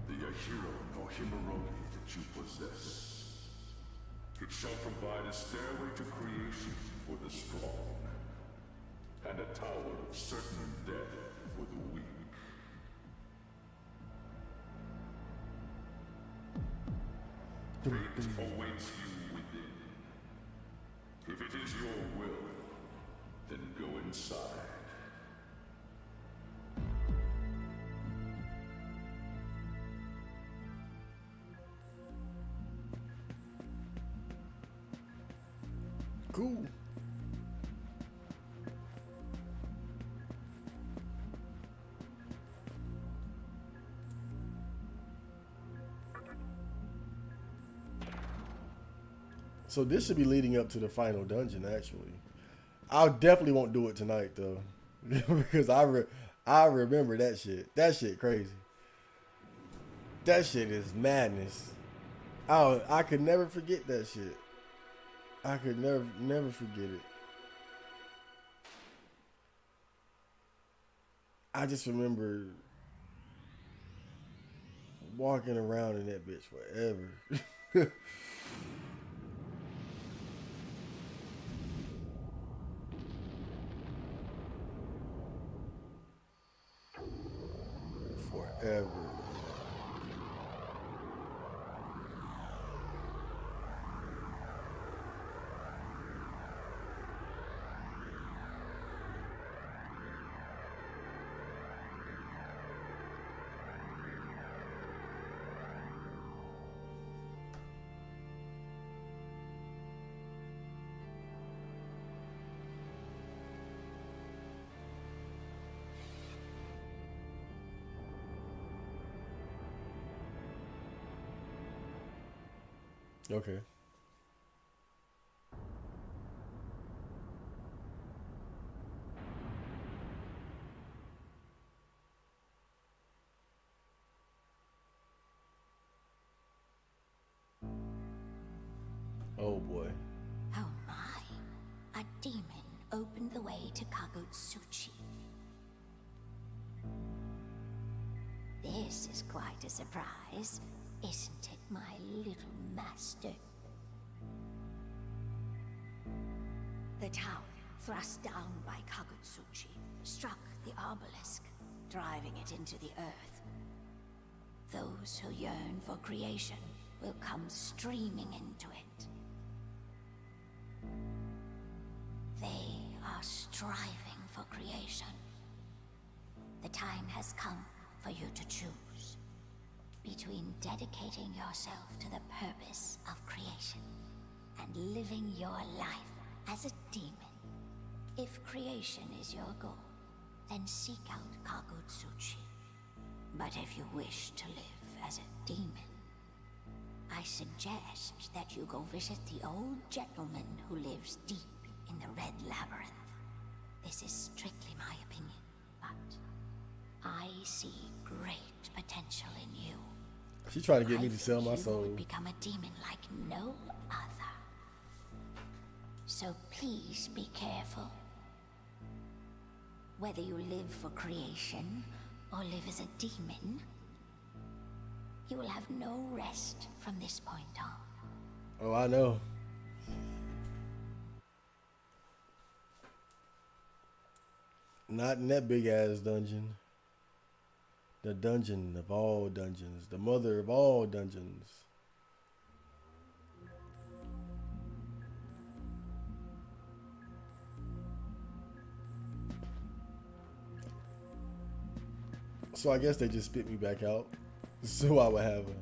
The Yahiro no Himurori that you possess. It shall provide a stairway to creation for the strong. And a tower of certain death for the weak. Fate awaits you within. If it is your will, then go inside. Cool. So this should be leading up to the final dungeon, actually. I definitely won't do it tonight, though. Because I remember that shit. That shit crazy. That shit is madness. I could never forget that shit. I could never forget it. I just remember walking around in that bitch forever. Forever. Okay. Oh boy. Oh my. A demon opened the way to Kagutsuchi. This is quite a surprise, isn't it, my little master? The tower, thrust down by Kagutsuchi, struck the obelisk, driving it into the earth. Those who yearn for creation will come streaming into it. They are striving for creation. The time has come for you to choose between dedicating yourself to the purpose of creation and living your life as a demon. If creation is your goal, then seek out Kagutsuchi. But if you wish to live as a demon, I suggest that you go visit the old gentleman who lives deep in the Red Labyrinth. This is strictly my opinion, but I see great potential in you. She's trying to get me to sell my You soul. would become a demon like no other. So please be careful. Whether you live for creation or live as a demon, you will have no rest from this point on. Oh, I know. Not in that big ass dungeon. The dungeon of all dungeons. The mother of all dungeons. So I guess they just spit me back out. So I would have a...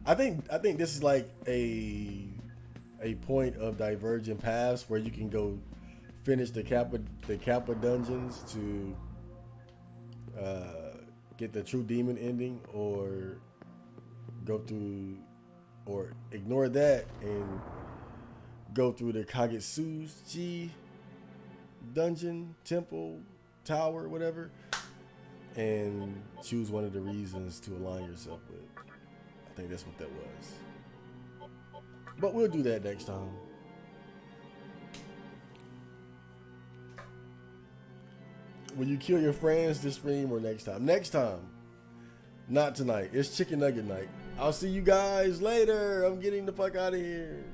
I think this is like a point of divergent paths where you can go finish the Kappa dungeons to get the true demon ending, or go through, or ignore that and go through the Kagutsuchi dungeon, temple, tower, whatever, and choose one of the reasons to align yourself with. I think that's what that was. But we'll do that next time. Will you kill your friends this stream or next time? Next time. Not tonight. It's chicken nugget night. I'll see you guys later. I'm getting the fuck out of here.